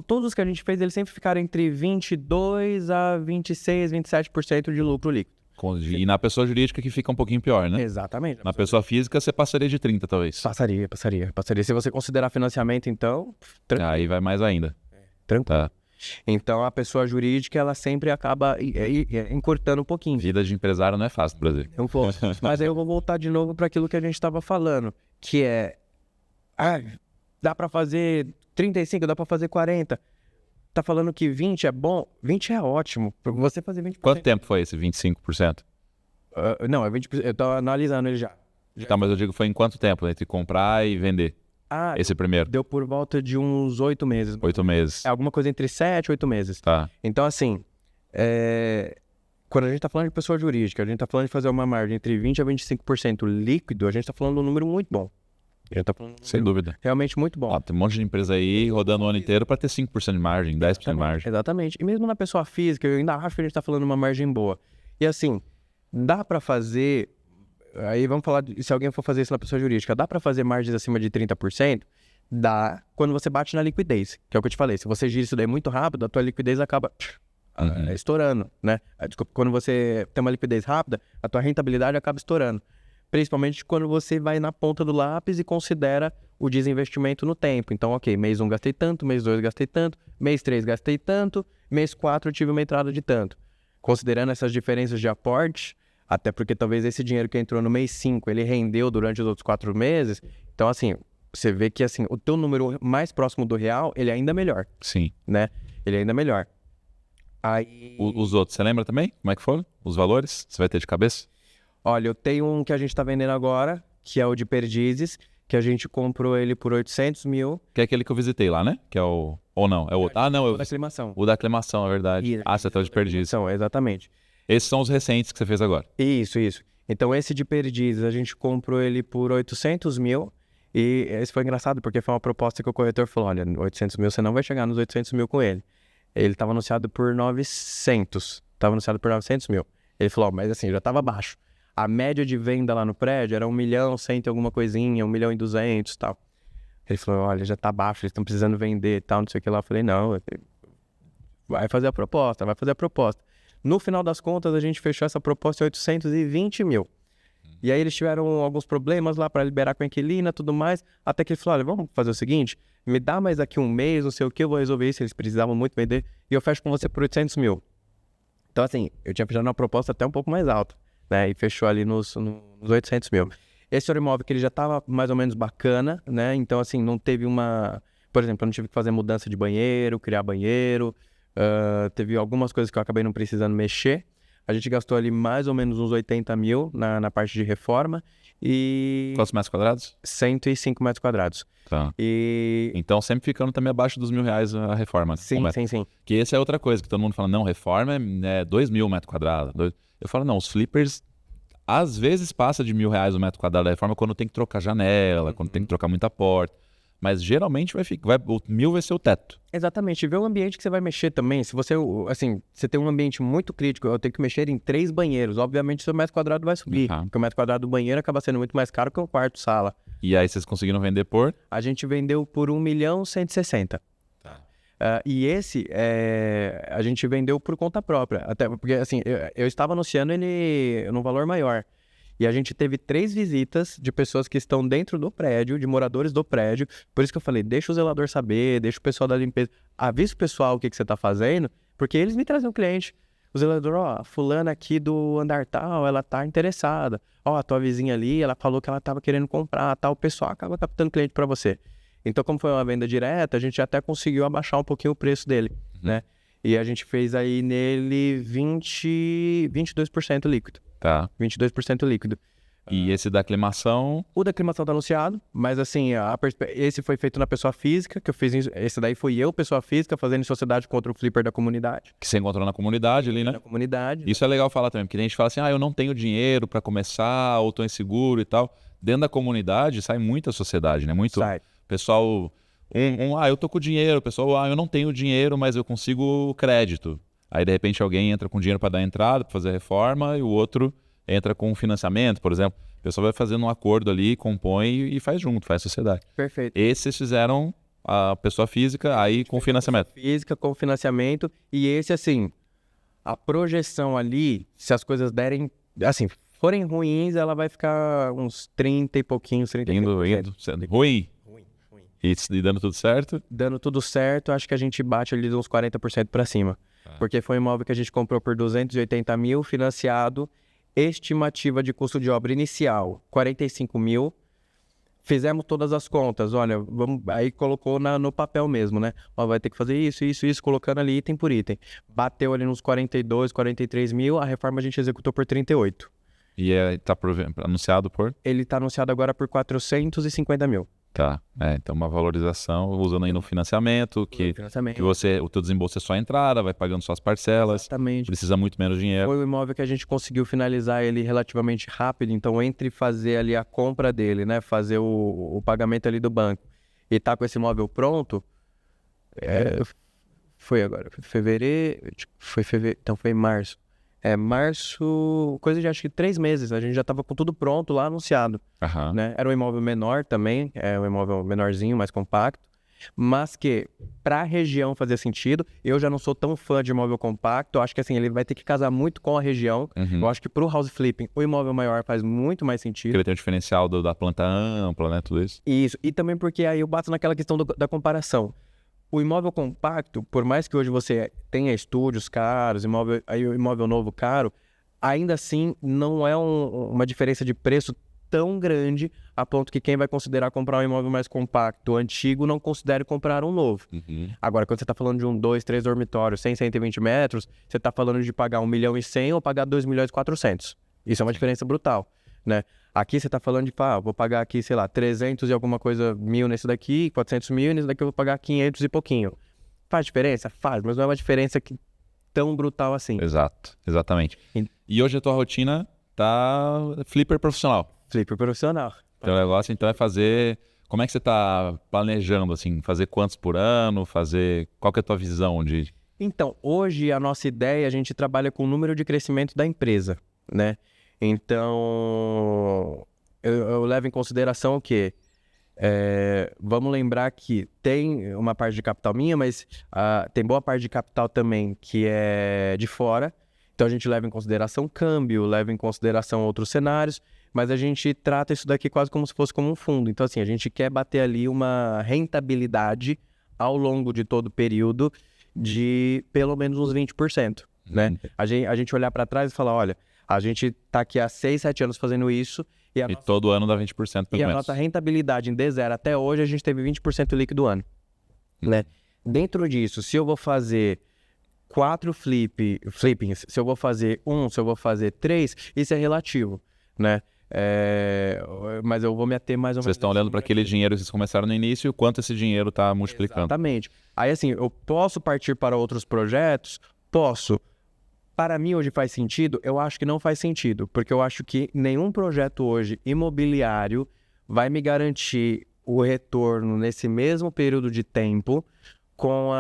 Todos os que a gente fez, eles sempre ficaram entre 22 a 26, 27% de lucro líquido. E na pessoa jurídica que fica um pouquinho pior, né? Exatamente. Na pessoa física você passaria de 30, talvez. Passaria. Se você considerar financiamento, então... Tranquilo. Aí vai mais ainda. Tranquilo. Tá. Então, a pessoa jurídica, ela sempre acaba encurtando um pouquinho. Vida de empresário não é fácil no Brasil. Um pouco. Mas aí eu vou voltar de novo para aquilo que a gente estava falando, que é... dá para fazer 35, dá para fazer 40. Tá falando que 20 é bom? 20 é ótimo. Você fazer 20%. Quanto tempo foi esse 25%? Não, é 20%. Eu tô analisando ele já. Tá, mas eu digo, foi em quanto tempo entre comprar e vender? Esse primeiro? Deu por volta de uns 8 meses. 8 meses. É alguma coisa entre 7 e 8 meses. Tá. Então, assim, quando a gente tá falando de pessoa jurídica, a gente tá falando de fazer uma margem entre 20% a 25% líquido, a gente tá falando de um número muito bom. A gente tá falando Sem dúvida. Realmente muito bom. Tem um monte de empresa aí rodando o ano inteiro para ter 5% de margem, 10% de margem. Exatamente. E mesmo na pessoa física, eu ainda acho que a gente tá falando de uma margem boa. E assim, dá para fazer... Aí vamos falar, se alguém for fazer isso na pessoa jurídica, dá para fazer margens acima de 30%? Dá quando você bate na liquidez, que é o que eu te falei. Se você gira isso daí muito rápido, a tua liquidez acaba estourando, né? Desculpa, quando você tem uma liquidez rápida, a tua rentabilidade acaba estourando. Principalmente quando você vai na ponta do lápis e considera o desinvestimento no tempo. Então, ok, mês 1 gastei tanto, mês 2 gastei tanto, mês 3 gastei tanto, mês 4 eu tive uma entrada de tanto. Considerando essas diferenças de aporte, até porque talvez esse dinheiro que entrou no mês 5, ele rendeu durante os outros 4 meses. Então, assim, você vê que assim, o teu número mais próximo do real, ele é ainda melhor. Sim. Né? Ele é ainda melhor. Aí... Os outros, você lembra também? Como é que foram? Os valores? Você vai ter de cabeça? Olha, eu tenho um que a gente tá vendendo agora, que é o de Perdizes, que a gente comprou ele por 800 mil. Que é aquele que eu visitei lá, né? Que é o... Ou não, é o outro. Ah, não, O da aclimação. o da aclimação, é verdade. Ah, você tá de Perdizes. Exatamente. Esses são os recentes que você fez agora. Isso. Então, esse de Perdizes, a gente comprou ele por 800 mil. E esse foi engraçado, porque foi uma proposta que o corretor falou, olha, 800 mil, você não vai chegar nos 800 mil com ele. Ele estava anunciado por 900. Estava anunciado por 900 mil. Ele falou, mas assim, já estava baixo. A média de venda lá no prédio era 1 milhão, 100 e alguma coisinha, 1 milhão e 200 e tal. Ele falou, olha, já tá baixo, eles estão precisando vender e tal, não sei o que lá. Eu falei, não, vai fazer a proposta. No final das contas, a gente fechou essa proposta em 820 mil. E aí eles tiveram alguns problemas lá para liberar com a inquilina e tudo mais, até que ele falou, olha, vamos fazer o seguinte, me dá mais aqui um mês, não sei o que, eu vou resolver isso, eles precisavam muito vender, e eu fecho com você por 800 mil. Então assim, eu tinha fechado uma proposta até um pouco mais alta, né, e fechou ali nos 800 mil. Esse era um imóvel que ele já estava mais ou menos bacana, né, então assim, não teve uma... Por exemplo, eu não tive que fazer mudança de banheiro, criar banheiro, teve algumas coisas que eu acabei não precisando mexer. A gente gastou ali mais ou menos uns 80 mil na parte de reforma e... Quantos metros quadrados? 105 metros quadrados. Tá. E... Então sempre ficando também abaixo dos R$ 1.000 a reforma. Sim. Que essa é outra coisa, que todo mundo fala, não, reforma é 2.000 metros quadrados. Eu falo, não, os flippers às vezes passa de R$ 1.000 o metro quadrado da reforma quando tem que trocar janela, quando tem que trocar muita porta. Mas geralmente o 1.000 vai ser o teto. Exatamente. Vê o ambiente que você vai mexer também. Se você, assim, você tem um ambiente muito crítico, eu tenho que mexer em 3 banheiros. Obviamente, o seu metro quadrado vai subir. Porque o metro quadrado do banheiro acaba sendo muito mais caro que um quarto-sala. E aí vocês conseguiram vender por? A gente vendeu por 1.160.000. Tá. E esse, a gente vendeu por conta própria. Até porque, assim, eu estava anunciando ele num valor maior. E a gente teve 3 visitas de pessoas que estão dentro do prédio, de moradores do prédio. Por isso que eu falei, deixa o zelador saber, deixa o pessoal da limpeza. Avisa o pessoal o que você está fazendo, porque eles me trazem um cliente. O zelador, ó, fulana aqui do andar tal, ela tá interessada. Ó, a tua vizinha ali, ela falou que ela tava querendo comprar, tal. O pessoal acaba captando cliente para você. Então, como foi uma venda direta, a gente até conseguiu abaixar um pouquinho o preço dele, né? E a gente fez aí nele 22% líquido. Tá. 22% líquido. E esse da aclimação? O da aclimação tá anunciado, mas assim, esse foi feito na pessoa física, que eu fiz, esse daí fui eu, pessoa física, fazendo em sociedade contra o flipper da comunidade. Que você encontrou na comunidade ali, né? Na comunidade. Isso é legal falar também, porque a gente fala assim, eu não tenho dinheiro para começar, ou tô inseguro e tal. Dentro da comunidade sai muita sociedade, né? Muito Sai. pessoal, eu tô com dinheiro, pessoal, eu não tenho dinheiro, mas eu consigo crédito. Aí, de repente, alguém entra com dinheiro para dar entrada, para fazer a reforma, e o outro entra com financiamento, por exemplo. O pessoal vai fazendo um acordo ali, compõe e faz junto, faz sociedade. Perfeito. Esses fizeram a pessoa física, aí com financiamento. Física, com financiamento. E esse, assim, a projeção ali, se as coisas derem, assim, forem ruins, ela vai ficar uns 30 e pouquinhos, 35%. Sendo ruim. E dando tudo certo? Dando tudo certo, acho que a gente bate ali uns 40% para cima. Porque foi um imóvel que a gente comprou por 280 mil, financiado, estimativa de custo de obra inicial, 45 mil. Fizemos todas as contas, olha, aí colocou no papel mesmo, né? Ó, vai ter que fazer isso, colocando ali item por item. Bateu ali nos 42, 43 mil, a reforma a gente executou por 38. E tá anunciado por? Ele tá anunciado agora por 450 mil. Tá, então uma valorização usando aí no financiamento, que o teu desembolso é só a entrada, vai pagando suas parcelas. Exatamente. Precisa muito menos dinheiro. Foi o imóvel que a gente conseguiu finalizar ele relativamente rápido, então entre fazer ali a compra dele, né, fazer o pagamento ali do banco e tá com esse imóvel pronto, foi agora, então foi em março. Março, coisa de acho que 3 meses, a gente já tava com tudo pronto lá, anunciado. Né? Era um imóvel menor também, um imóvel menorzinho, mais compacto, mas que para a região fazia sentido. Eu já não sou tão fã de imóvel compacto, eu acho que assim, ele vai ter que casar muito com a região. Eu acho que pro house flipping, o imóvel maior faz muito mais sentido. Porque ele tem o diferencial da planta ampla, né, tudo isso. Isso, e também porque aí eu bato naquela questão da comparação. O imóvel compacto, por mais que hoje você tenha estúdios caros, aí o imóvel novo caro, ainda assim não é uma diferença de preço tão grande a ponto que quem vai considerar comprar um imóvel mais compacto, antigo, não considere comprar um novo. Agora, quando você está falando de 1, 2, 3 dormitórios, 100, 120 metros, você está falando de pagar 1.100.000 ou pagar 2.400.000. Isso é uma diferença brutal. né? Aqui você tá falando de, vou pagar aqui, sei lá, 300 e alguma coisa mil nesse daqui, 400 mil, e nesse daqui eu vou pagar 500 e pouquinho. Faz diferença? Faz, mas não é uma diferença tão brutal assim. Exato, exatamente. E hoje a tua rotina tá flipper profissional. Flipper profissional. Teu negócio então é fazer... Como é que você tá planejando, assim? Fazer quantos por ano? Qual que é a tua visão de... Então, hoje a nossa ideia, a gente trabalha com o número de crescimento da empresa, né? Então, eu levo em consideração o quê? Vamos lembrar que tem uma parte de capital minha, mas tem boa parte de capital também que é de fora. Então, a gente leva em consideração câmbio, leva em consideração outros cenários, mas a gente trata isso daqui quase como se fosse como um fundo. Então, assim, a gente quer bater ali uma rentabilidade ao longo de todo o período de pelo menos uns 20%, né? A gente olhar para trás e falar, olha, a gente tá aqui há 6, 7 anos fazendo isso e todo ano dá 20% pelo menos. E a nossa rentabilidade em D0 até hoje, a gente teve 20% líquido ano, né? Dentro disso, se eu vou fazer 4 flippings, se eu vou fazer 1, se eu vou fazer 3, isso é relativo, né? Mas eu vou me ater mais ou menos... Vocês estão olhando para aquele dinheiro que vocês começaram no início e o quanto esse dinheiro está multiplicando. Exatamente. Aí assim, eu posso partir para outros projetos? Posso. Para mim hoje faz sentido? Eu acho que não faz sentido, porque eu acho que nenhum projeto hoje imobiliário vai me garantir o retorno nesse mesmo período de tempo com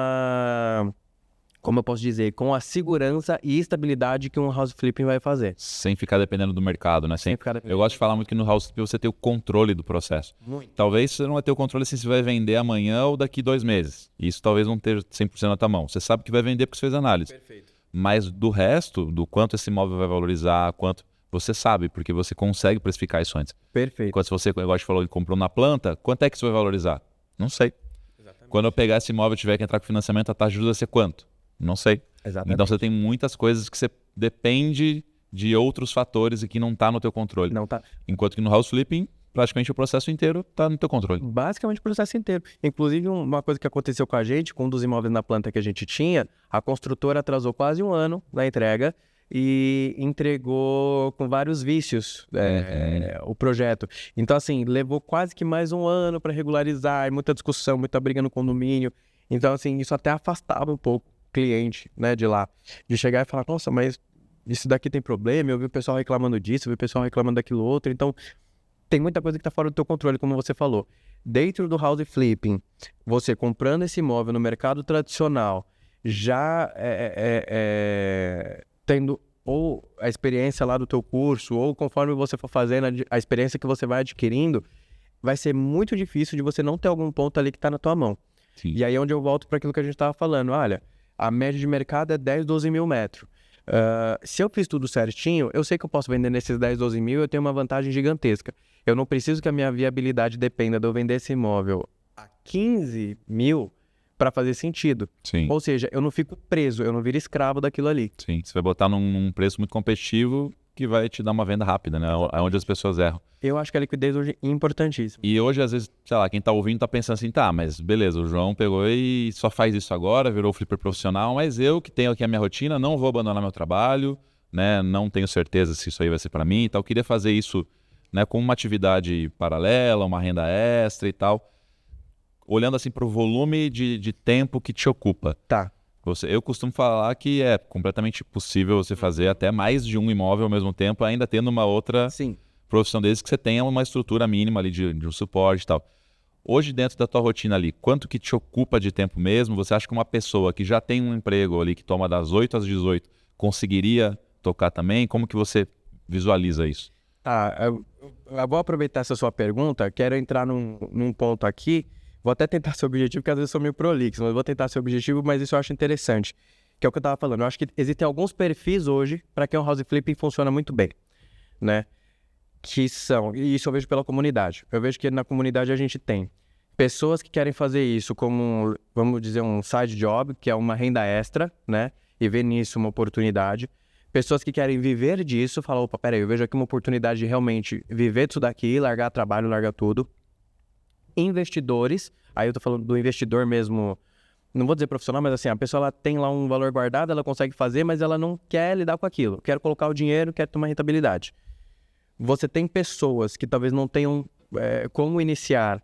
como eu posso dizer, com a segurança e estabilidade que um house flipping vai fazer. Sem ficar dependendo do mercado, né? Eu gosto de falar muito que no house flipping você tem o controle do processo. Muito. Talvez você não vai ter o controle se você vai vender amanhã ou daqui 2 meses. Isso talvez não esteja 100% na tua mão. Você sabe que vai vender porque você fez análise. Perfeito. Mas do resto, do quanto esse imóvel vai valorizar, quanto você sabe, porque você consegue precificar isso antes. Perfeito. Enquanto se você, como a gente falou, comprou na planta, quanto é que isso vai valorizar? Não sei. Exatamente. Quando eu pegar esse imóvel e tiver que entrar com financiamento, a taxa de juros vai ser quanto? Não sei. Exatamente. Então você tem muitas coisas que você depende de outros fatores e que não está no teu controle. Não tá. Enquanto que no house flipping, praticamente o processo inteiro está no teu controle. Basicamente o processo inteiro. Inclusive, uma coisa que aconteceu com a gente, com um dos imóveis na planta que a gente tinha, a construtora atrasou quase 1 ano na entrega e entregou com vários vícios o projeto. Então, assim, levou quase que mais 1 ano para regularizar, muita discussão, muita briga no condomínio. Então, assim, isso até afastava um pouco o cliente, né, de lá. De chegar e falar, nossa, mas isso daqui tem problema, eu vi o pessoal reclamando disso, eu vi o pessoal reclamando daquilo outro. Então, tem muita coisa que está fora do teu controle, como você falou. Dentro do house flipping, você comprando esse imóvel no mercado tradicional, já tendo ou a experiência lá do teu curso, ou conforme você for fazendo, a experiência que você vai adquirindo, vai ser muito difícil de você não ter algum ponto ali que está na tua mão. Sim. E aí é onde eu volto para aquilo que a gente estava falando. Olha, a média de mercado é 10, 12 mil metros. Se eu fiz tudo certinho, eu sei que eu posso vender nesses 10, 12 mil, eu tenho uma vantagem gigantesca. Eu não preciso que a minha viabilidade dependa de eu vender esse imóvel a 15 mil para fazer sentido. Sim. Ou seja, eu não fico preso, eu não viro escravo daquilo ali. Sim, você vai botar num preço muito competitivo que vai te dar uma venda rápida, né? É onde as pessoas erram. Eu acho que a liquidez hoje é importantíssima. E hoje, às vezes, sei lá, quem tá ouvindo tá pensando assim, tá, mas beleza, o João pegou e só faz isso agora, virou flipper profissional, mas eu que tenho aqui a minha rotina, não vou abandonar meu trabalho, né? Não tenho certeza se isso aí vai ser para mim e tal. Eu queria fazer isso, né, como uma atividade paralela, uma renda extra e tal. Olhando assim para o volume de tempo que te ocupa. Tá. Eu costumo falar que é completamente possível você fazer até mais de um imóvel ao mesmo tempo, ainda tendo uma outra Sim. profissão desde que você tenha uma estrutura mínima ali de um suporte e tal. Hoje, dentro da tua rotina ali, quanto que te ocupa de tempo mesmo? Você acha que uma pessoa que já tem um emprego ali, que toma das 8 às 18, conseguiria tocar também? Como que você visualiza isso? Eu vou aproveitar essa sua pergunta, quero entrar num ponto aqui. Vou até tentar ser objetivo, porque às vezes eu sou meio prolixo, mas vou tentar ser objetivo, mas isso eu acho interessante. Que é o que eu estava falando. Eu acho que existem alguns perfis hoje para que um house flipping funciona muito bem, né? Que são, e isso eu vejo pela comunidade. Eu vejo que na comunidade a gente tem pessoas que querem fazer isso como, vamos dizer, um side job, que é uma renda extra, né? E ver nisso uma oportunidade. Pessoas que querem viver disso, falam, opa, peraí, eu vejo aqui uma oportunidade de realmente viver disso daqui, largar trabalho, largar tudo. Investidores, aí eu tô falando do investidor mesmo, não vou dizer profissional, mas assim, a pessoa ela tem lá um valor guardado, ela consegue fazer, mas ela não quer lidar com aquilo. Quer colocar o dinheiro, quer ter uma rentabilidade. você tem pessoas que talvez não tenham como iniciar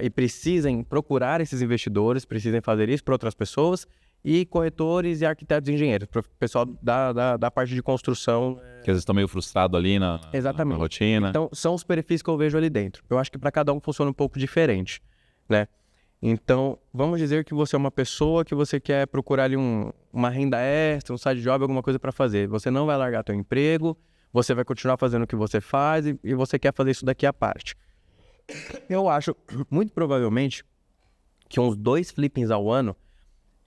e precisem procurar esses investidores, precisem fazer isso para outras pessoas, e corretores e arquitetos e engenheiros, para o pessoal da parte de construção. Que às vezes estão meio frustrados ali na rotina. Então, são os perfis que eu vejo ali dentro. Eu acho que para cada um funciona um pouco diferente, né? Então, vamos dizer que você é uma pessoa que você quer procurar ali uma renda extra, um side job, alguma coisa para fazer. Você não vai largar teu emprego, você vai continuar fazendo o que você faz e você quer fazer isso daqui à parte. Eu acho, muito provavelmente, que uns 2 flippings ao ano,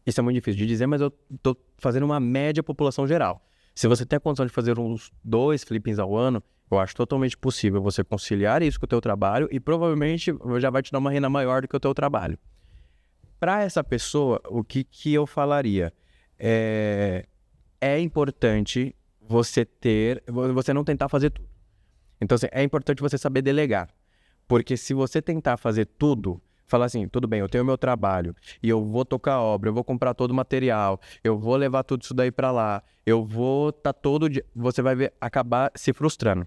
isso é muito difícil de dizer, mas eu tô fazendo uma média população geral. Se você tem a condição de fazer uns 2 flippings ao ano, eu acho totalmente possível você conciliar isso com o teu trabalho e provavelmente já vai te dar uma renda maior do que o teu trabalho. Para essa pessoa, o que eu falaria? É importante você não tentar fazer tudo. Então, assim, é importante você saber delegar. Porque se você tentar fazer tudo, falar assim, tudo bem, eu tenho meu trabalho e eu vou tocar a obra, eu vou comprar todo o material, eu vou levar tudo isso daí para lá, eu vou todo dia, você vai acabar se frustrando.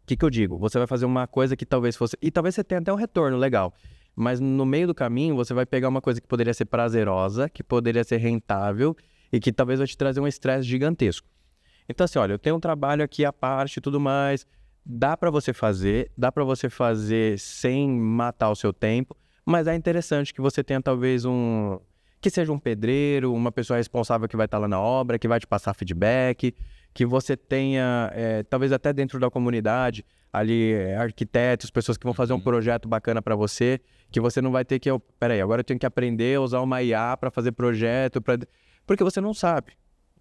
O que eu digo? Você vai fazer uma coisa que talvez fosse... E talvez você tenha até um retorno legal. Mas no meio do caminho, você vai pegar uma coisa que poderia ser prazerosa, que poderia ser rentável e que talvez vai te trazer um estresse gigantesco. Então assim, olha, eu tenho um trabalho aqui à parte e tudo mais... Dá para você fazer sem matar o seu tempo, mas é interessante que você tenha talvez que seja um pedreiro, uma pessoa responsável que vai estar lá na obra, que vai te passar feedback, que você tenha, talvez até dentro da comunidade, ali arquitetos, pessoas que vão fazer um projeto bacana para você, que você não vai ter que, peraí, agora eu tenho que aprender a usar uma IA para fazer projeto, porque você não sabe.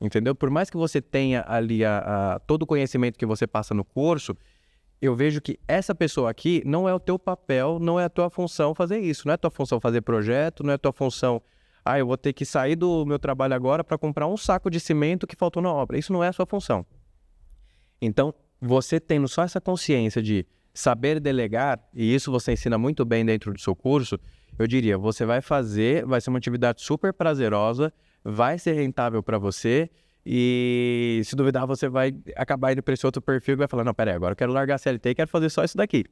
Entendeu? Por mais que você tenha ali todo o conhecimento que você passa no curso, eu vejo que essa pessoa aqui não é o teu papel, não é a tua função fazer isso. Não é a tua função fazer projeto, não é a tua função... eu vou ter que sair do meu trabalho agora para comprar um saco de cimento que faltou na obra. Isso não é a sua função. Então, você tendo só essa consciência de saber delegar, e isso você ensina muito bem dentro do seu curso, eu diria, você vai ser uma atividade super prazerosa, vai ser rentável para você e se duvidar você vai acabar indo para esse outro perfil e vai falar, não, peraí, agora eu quero largar a CLT e quero fazer só isso daqui.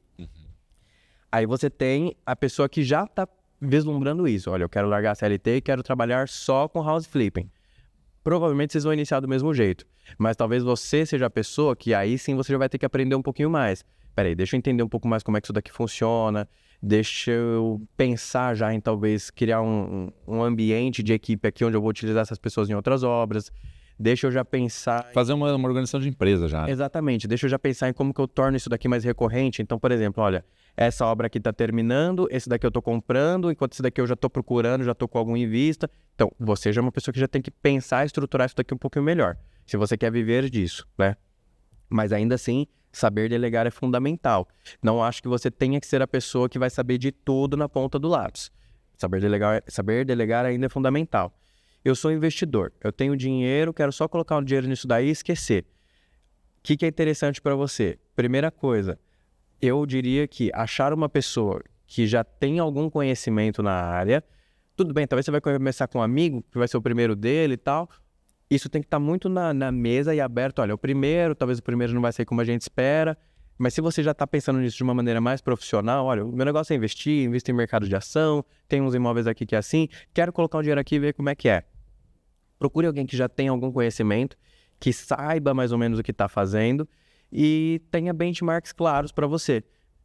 Aí você tem a pessoa que já está vislumbrando isso, olha, eu quero largar a CLT e quero trabalhar só com house flipping. Provavelmente vocês vão iniciar do mesmo jeito, mas talvez você seja a pessoa que aí sim você já vai ter que aprender um pouquinho mais. Peraí, deixa eu entender um pouco mais como é que isso daqui funciona, deixa eu pensar já em talvez criar um ambiente de equipe aqui onde eu vou utilizar essas pessoas em outras obras. Deixa eu já pensar... Fazer uma organização de empresa já. Né? Exatamente. Deixa eu já pensar em como que eu torno isso daqui mais recorrente. Então, por exemplo, olha, essa obra aqui está terminando, esse daqui eu estou comprando, enquanto esse daqui eu já estou procurando, já estou com algum em vista. Então, você já é uma pessoa que já tem que pensar e estruturar isso daqui um pouquinho melhor. Se você quer viver disso, né? Mas ainda assim... Saber delegar é fundamental. Não acho que você tenha que ser a pessoa que vai saber de tudo na ponta do lápis. Saber delegar ainda é fundamental. Eu sou investidor, eu tenho dinheiro, quero só colocar o dinheiro nisso daí e esquecer. O que é interessante para você? Primeira coisa, eu diria que achar uma pessoa que já tem algum conhecimento na área, tudo bem, talvez você vai começar com um amigo, que vai ser o primeiro dele e tal... Isso tem que estar muito na mesa e aberto. Olha, talvez o primeiro não vai sair como a gente espera, mas se você já está pensando nisso de uma maneira mais profissional, olha, o meu negócio é invisto em mercado de ação, tem uns imóveis aqui que é assim, quero colocar um dinheiro aqui e ver como é que é. Procure alguém que já tenha algum conhecimento, que saiba mais ou menos o que está fazendo e tenha benchmarks claros para você.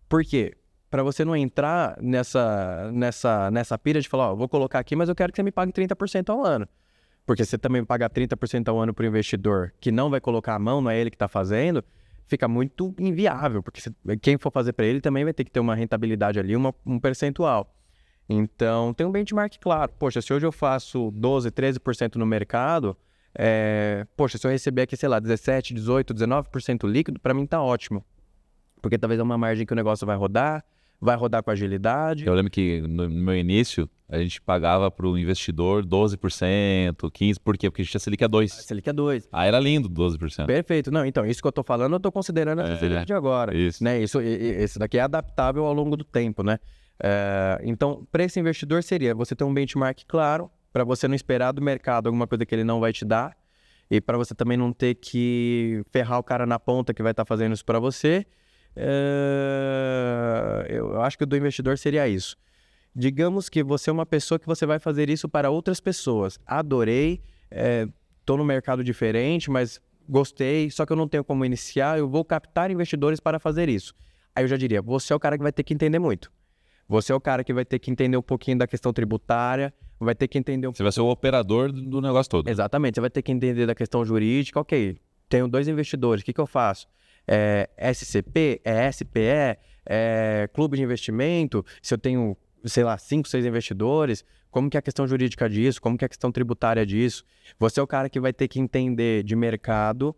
Por quê? Para você não entrar nessa pira de falar, vou colocar aqui, mas eu quero que você me pague 30% ao ano. Porque você também pagar 30% ao ano para o investidor que não vai colocar a mão, não é ele que está fazendo, fica muito inviável, porque quem for fazer para ele também vai ter que ter uma rentabilidade ali, um percentual. Então, tem um benchmark claro. Poxa, se hoje eu faço 12%, 13% no mercado, poxa, se eu receber aqui, sei lá, 17%, 18%, 19% líquido, para mim tá ótimo. Porque talvez é uma margem que o negócio vai rodar com agilidade. Eu lembro que no meu início, a gente pagava para o investidor 12%, 15%, por quê? Porque a gente tinha Selic a 2%. Selic a 2%. Ah, era lindo 12%. Perfeito. Não, então, isso que eu tô falando, eu tô considerando a Selic de agora. Isso. Né? Esse daqui é adaptável ao longo do tempo, né? Então, para esse investidor seria você ter um benchmark claro, para você não esperar do mercado alguma coisa que ele não vai te dar, e para você também não ter que ferrar o cara na ponta que vai estar fazendo isso para você, eu acho que o do investidor seria isso. Digamos que você é uma pessoa que você vai fazer isso para outras pessoas. Adorei, estou no mercado diferente, mas gostei, só que eu não tenho como iniciar, eu vou captar investidores para fazer isso. Aí eu já diria, você é o cara que vai ter que entender muito. Você é o cara que vai ter que entender um pouquinho da questão tributária, vai ter que entender Você vai ser o operador do negócio todo. Exatamente, você vai ter que entender da questão jurídica. Ok, tenho 2 investidores, o que eu faço? SCP? SPE? Clube de investimento? Se eu tenho, sei lá, 5, 6 investidores, como que é a questão jurídica disso? Como que é a questão tributária disso? Você é o cara que vai ter que entender de mercado,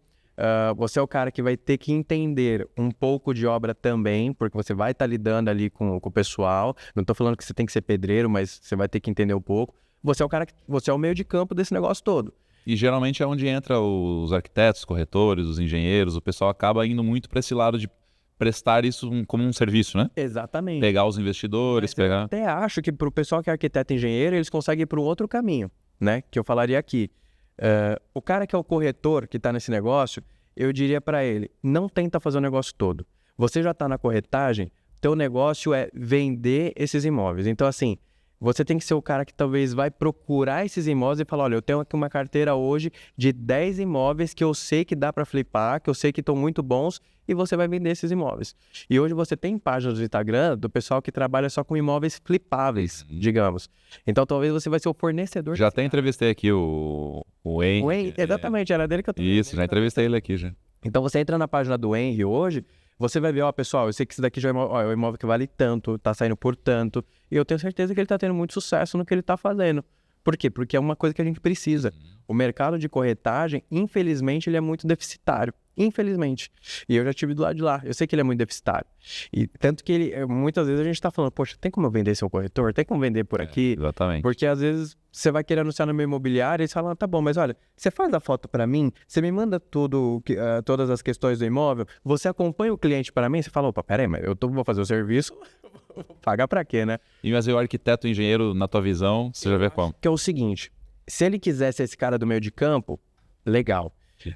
você é o cara que vai ter que entender um pouco de obra também, porque você vai estar lidando ali com o pessoal. Não estou falando que você tem que ser pedreiro, mas você vai ter que entender um pouco. Você é o cara você é o meio de campo desse negócio todo. E geralmente é onde entra os arquitetos, os corretores, os engenheiros, o pessoal acaba indo muito para esse lado de prestar isso como um serviço, né? Exatamente. Pegar os investidores, Eu até acho que para o pessoal que é arquiteto e engenheiro, eles conseguem ir para um outro caminho, né? Que eu falaria aqui. O cara que é o corretor, que está nesse negócio, eu diria para ele, não tenta fazer o negócio todo. Você já está na corretagem, teu negócio é vender esses imóveis. Então, assim, você tem que ser o cara que talvez vai procurar esses imóveis e falar, olha, eu tenho aqui uma carteira hoje de 10 imóveis que eu sei que dá para flipar, que eu sei que estão muito bons, e você vai vender esses imóveis. E hoje você tem páginas do Instagram do pessoal que trabalha só com imóveis flipáveis, digamos. Então talvez você vai ser o fornecedor. Já até entrevistei aqui o Henry. O Henry, exatamente, era dele que eu tô Isso, já entrevistei ele aqui já. Então você entra na página do Henry hoje, você vai ver, ó, pessoal, eu sei que isso daqui já é o imóvel que vale tanto, tá saindo por tanto, e eu tenho certeza que ele tá tendo muito sucesso no que ele tá fazendo. Por quê? Porque é uma coisa que a gente precisa. O mercado de corretagem, infelizmente, ele é muito deficitário. Infelizmente. E eu já estive do lado de lá. Eu sei que ele é muito deficitário. E tanto que ele, muitas vezes a gente tá falando, poxa, tem como eu vender seu corretor? Tem como vender por aqui? Exatamente. Porque às vezes você vai querer anunciar no meu imobiliário e você fala, tá bom, mas olha, você faz a foto para mim, você me manda todas as questões do imóvel, você acompanha o cliente para mim, você fala, opa, peraí, mas eu vou fazer o serviço, pagar para quê, né? E mas o arquiteto, o engenheiro, na tua visão, você já vê como? Que é o seguinte, se ele quisesse esse cara do meio de campo, legal.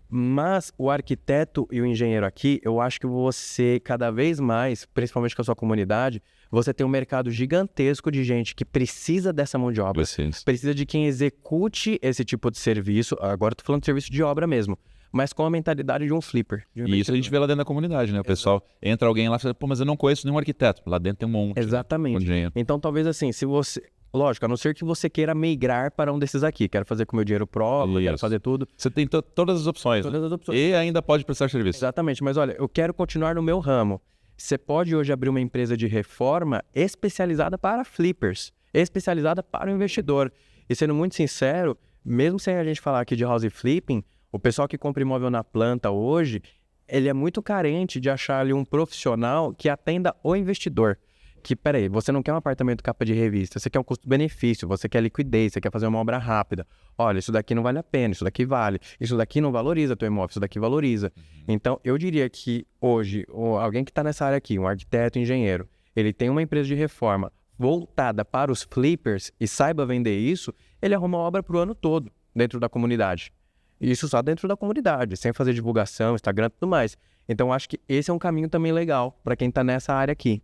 Mas o arquiteto e o engenheiro aqui, eu acho que você cada vez mais, principalmente com a sua comunidade, você tem um mercado gigantesco de gente que precisa dessa mão de obra, precisa de quem execute esse tipo de serviço. Agora eu tô falando de serviço de obra mesmo, mas com a mentalidade de um flipper. E isso a gente vê lá dentro da comunidade, né? O pessoal, entra alguém lá e fala, pô, mas eu não conheço nenhum arquiteto. Lá dentro tem um monte. Exatamente. Então talvez assim, se você... Lógico, a não ser que você queira migrar para um desses aqui. Quero fazer com o meu dinheiro próprio, quero fazer tudo. Você tem todas as opções. Todas as opções. E ainda pode prestar serviço. Exatamente, mas olha, eu quero continuar no meu ramo. Você pode hoje abrir uma empresa de reforma especializada para flippers, especializada para o investidor. E sendo muito sincero, mesmo sem a gente falar aqui de house flipping, o pessoal que compra imóvel na planta hoje, ele é muito carente de achar ali um profissional que atenda o investidor. Que, peraí, você não quer um apartamento capa de revista, você quer um custo-benefício, você quer liquidez, você quer fazer uma obra rápida. Olha, isso daqui não vale a pena, isso daqui vale, isso daqui não valoriza teu imóvel, isso daqui valoriza. Então, eu diria que hoje, alguém que está nessa área aqui, um arquiteto, engenheiro, ele tem uma empresa de reforma voltada para os flippers e saiba vender isso, ele arruma obra para o ano todo dentro da comunidade. Isso só dentro da comunidade, sem fazer divulgação, Instagram e tudo mais. Então, acho que esse é um caminho também legal para quem está nessa área aqui.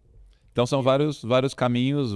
Então são vários caminhos,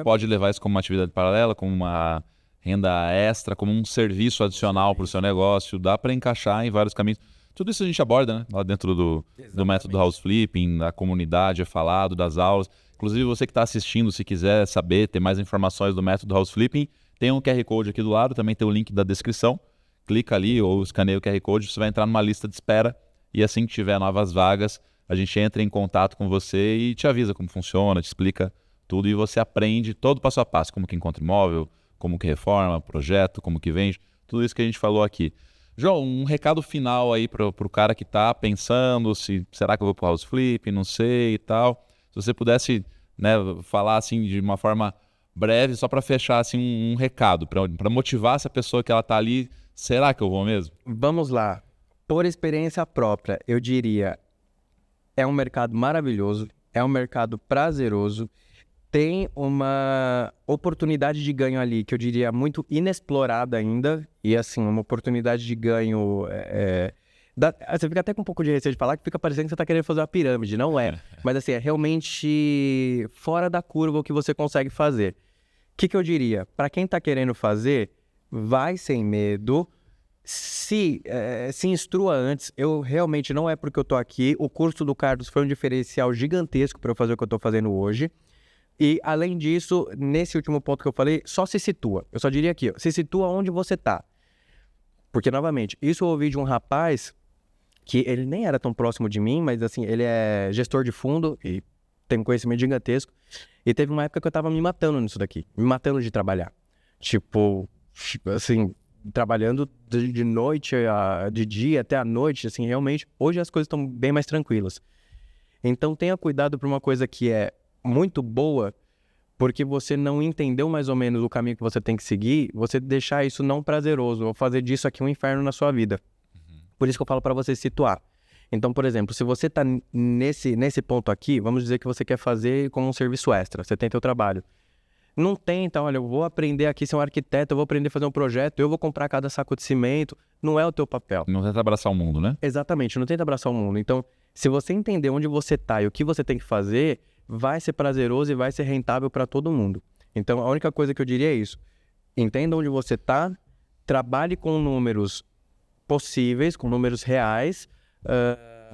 pode levar isso como uma atividade paralela, como uma renda extra, como um serviço adicional para o seu negócio, dá para encaixar em vários caminhos. Tudo isso a gente aborda, né? Lá dentro do método house flipping, na comunidade, é falado, das aulas. Inclusive você que está assistindo, se quiser saber, ter mais informações do método house flipping, tem um QR Code aqui do lado, também tem o link da descrição. Clica ali ou escaneia o QR Code, você vai entrar numa lista de espera e assim que tiver novas vagas, a gente entra em contato com você e te avisa como funciona, te explica tudo e você aprende todo passo a passo, como que encontra imóvel, como que reforma, projeto, como que vende, tudo isso que a gente falou aqui. João, um recado final aí para o cara que está pensando, será que eu vou para o house flip, não sei e tal. Se você pudesse, né, falar assim de uma forma breve, só para fechar assim, um recado, para motivar essa pessoa que ela está ali, será que eu vou mesmo? Vamos lá. Por experiência própria, eu diria... É um mercado maravilhoso, é um mercado prazeroso, tem uma oportunidade de ganho ali que eu diria muito inexplorada ainda, e assim, uma oportunidade de ganho... Você fica até com um pouco de receio de falar, que fica parecendo que você está querendo fazer uma pirâmide, não é. Mas assim, é realmente fora da curva o que você consegue fazer. O que eu diria? Para quem está querendo fazer, vai sem medo, se instrua antes. Eu realmente, não é porque eu tô aqui, o curso do Carlos foi um diferencial gigantesco para eu fazer o que eu tô fazendo hoje. E, além disso, nesse último ponto que eu falei, só se situa. Eu só diria aqui, ó, se situa onde você tá. Porque, novamente, isso eu ouvi de um rapaz que ele nem era tão próximo de mim, mas, assim, ele é gestor de fundo e tem um conhecimento gigantesco. E teve uma época que eu tava me matando nisso daqui, me matando de trabalhar. Tipo, assim, trabalhando de noite, de dia até a noite, assim, realmente. Hoje as coisas estão bem mais tranquilas. Então, tenha cuidado para uma coisa que é muito boa, porque você não entendeu mais ou menos o caminho que você tem que seguir, você deixar isso não prazeroso, ou fazer disso aqui um inferno na sua vida. Por isso que eu falo para você se situar. Então, por exemplo, se você está nesse ponto aqui, vamos dizer que você quer fazer como um serviço extra, você tem teu trabalho. Não tenta, olha, eu vou aprender aqui a ser um arquiteto, eu vou aprender a fazer um projeto, eu vou comprar cada saco de cimento. Não é o teu papel. Não tenta abraçar o mundo, né? Exatamente, não tenta abraçar o mundo. Então, se você entender onde você está e o que você tem que fazer, vai ser prazeroso e vai ser rentável para todo mundo. Então, a única coisa que eu diria é isso. Entenda onde você está, trabalhe com números possíveis, com números reais,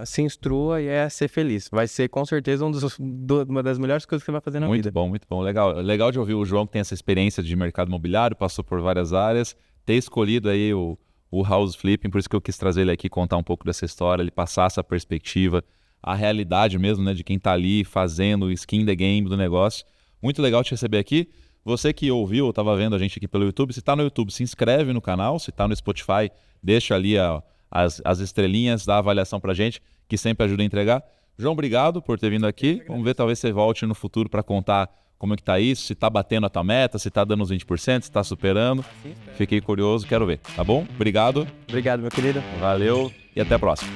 se instrua e ser feliz. Vai ser, com certeza, uma das melhores coisas que você vai fazer na vida. Muito bom. Legal de ouvir o João, que tem essa experiência de mercado imobiliário, passou por várias áreas, ter escolhido aí o house flipping, por isso que eu quis trazer ele aqui, contar um pouco dessa história, ele passar essa perspectiva, a realidade mesmo, né, de quem tá ali fazendo o skin the game do negócio. Muito legal te receber aqui. Você que ouviu, estava vendo a gente aqui pelo YouTube, se está no YouTube, se inscreve no canal, se está no Spotify, deixa ali as estrelinhas, dá a avaliação pra gente, que sempre ajuda a entregar. João, obrigado por ter vindo aqui. Vamos ver, talvez você volte no futuro para contar como é que tá isso, se tá batendo a tua meta, se tá dando os 20%, se tá superando. Fiquei curioso, quero ver, tá bom? Obrigado. Obrigado, meu querido. Valeu e até a próxima.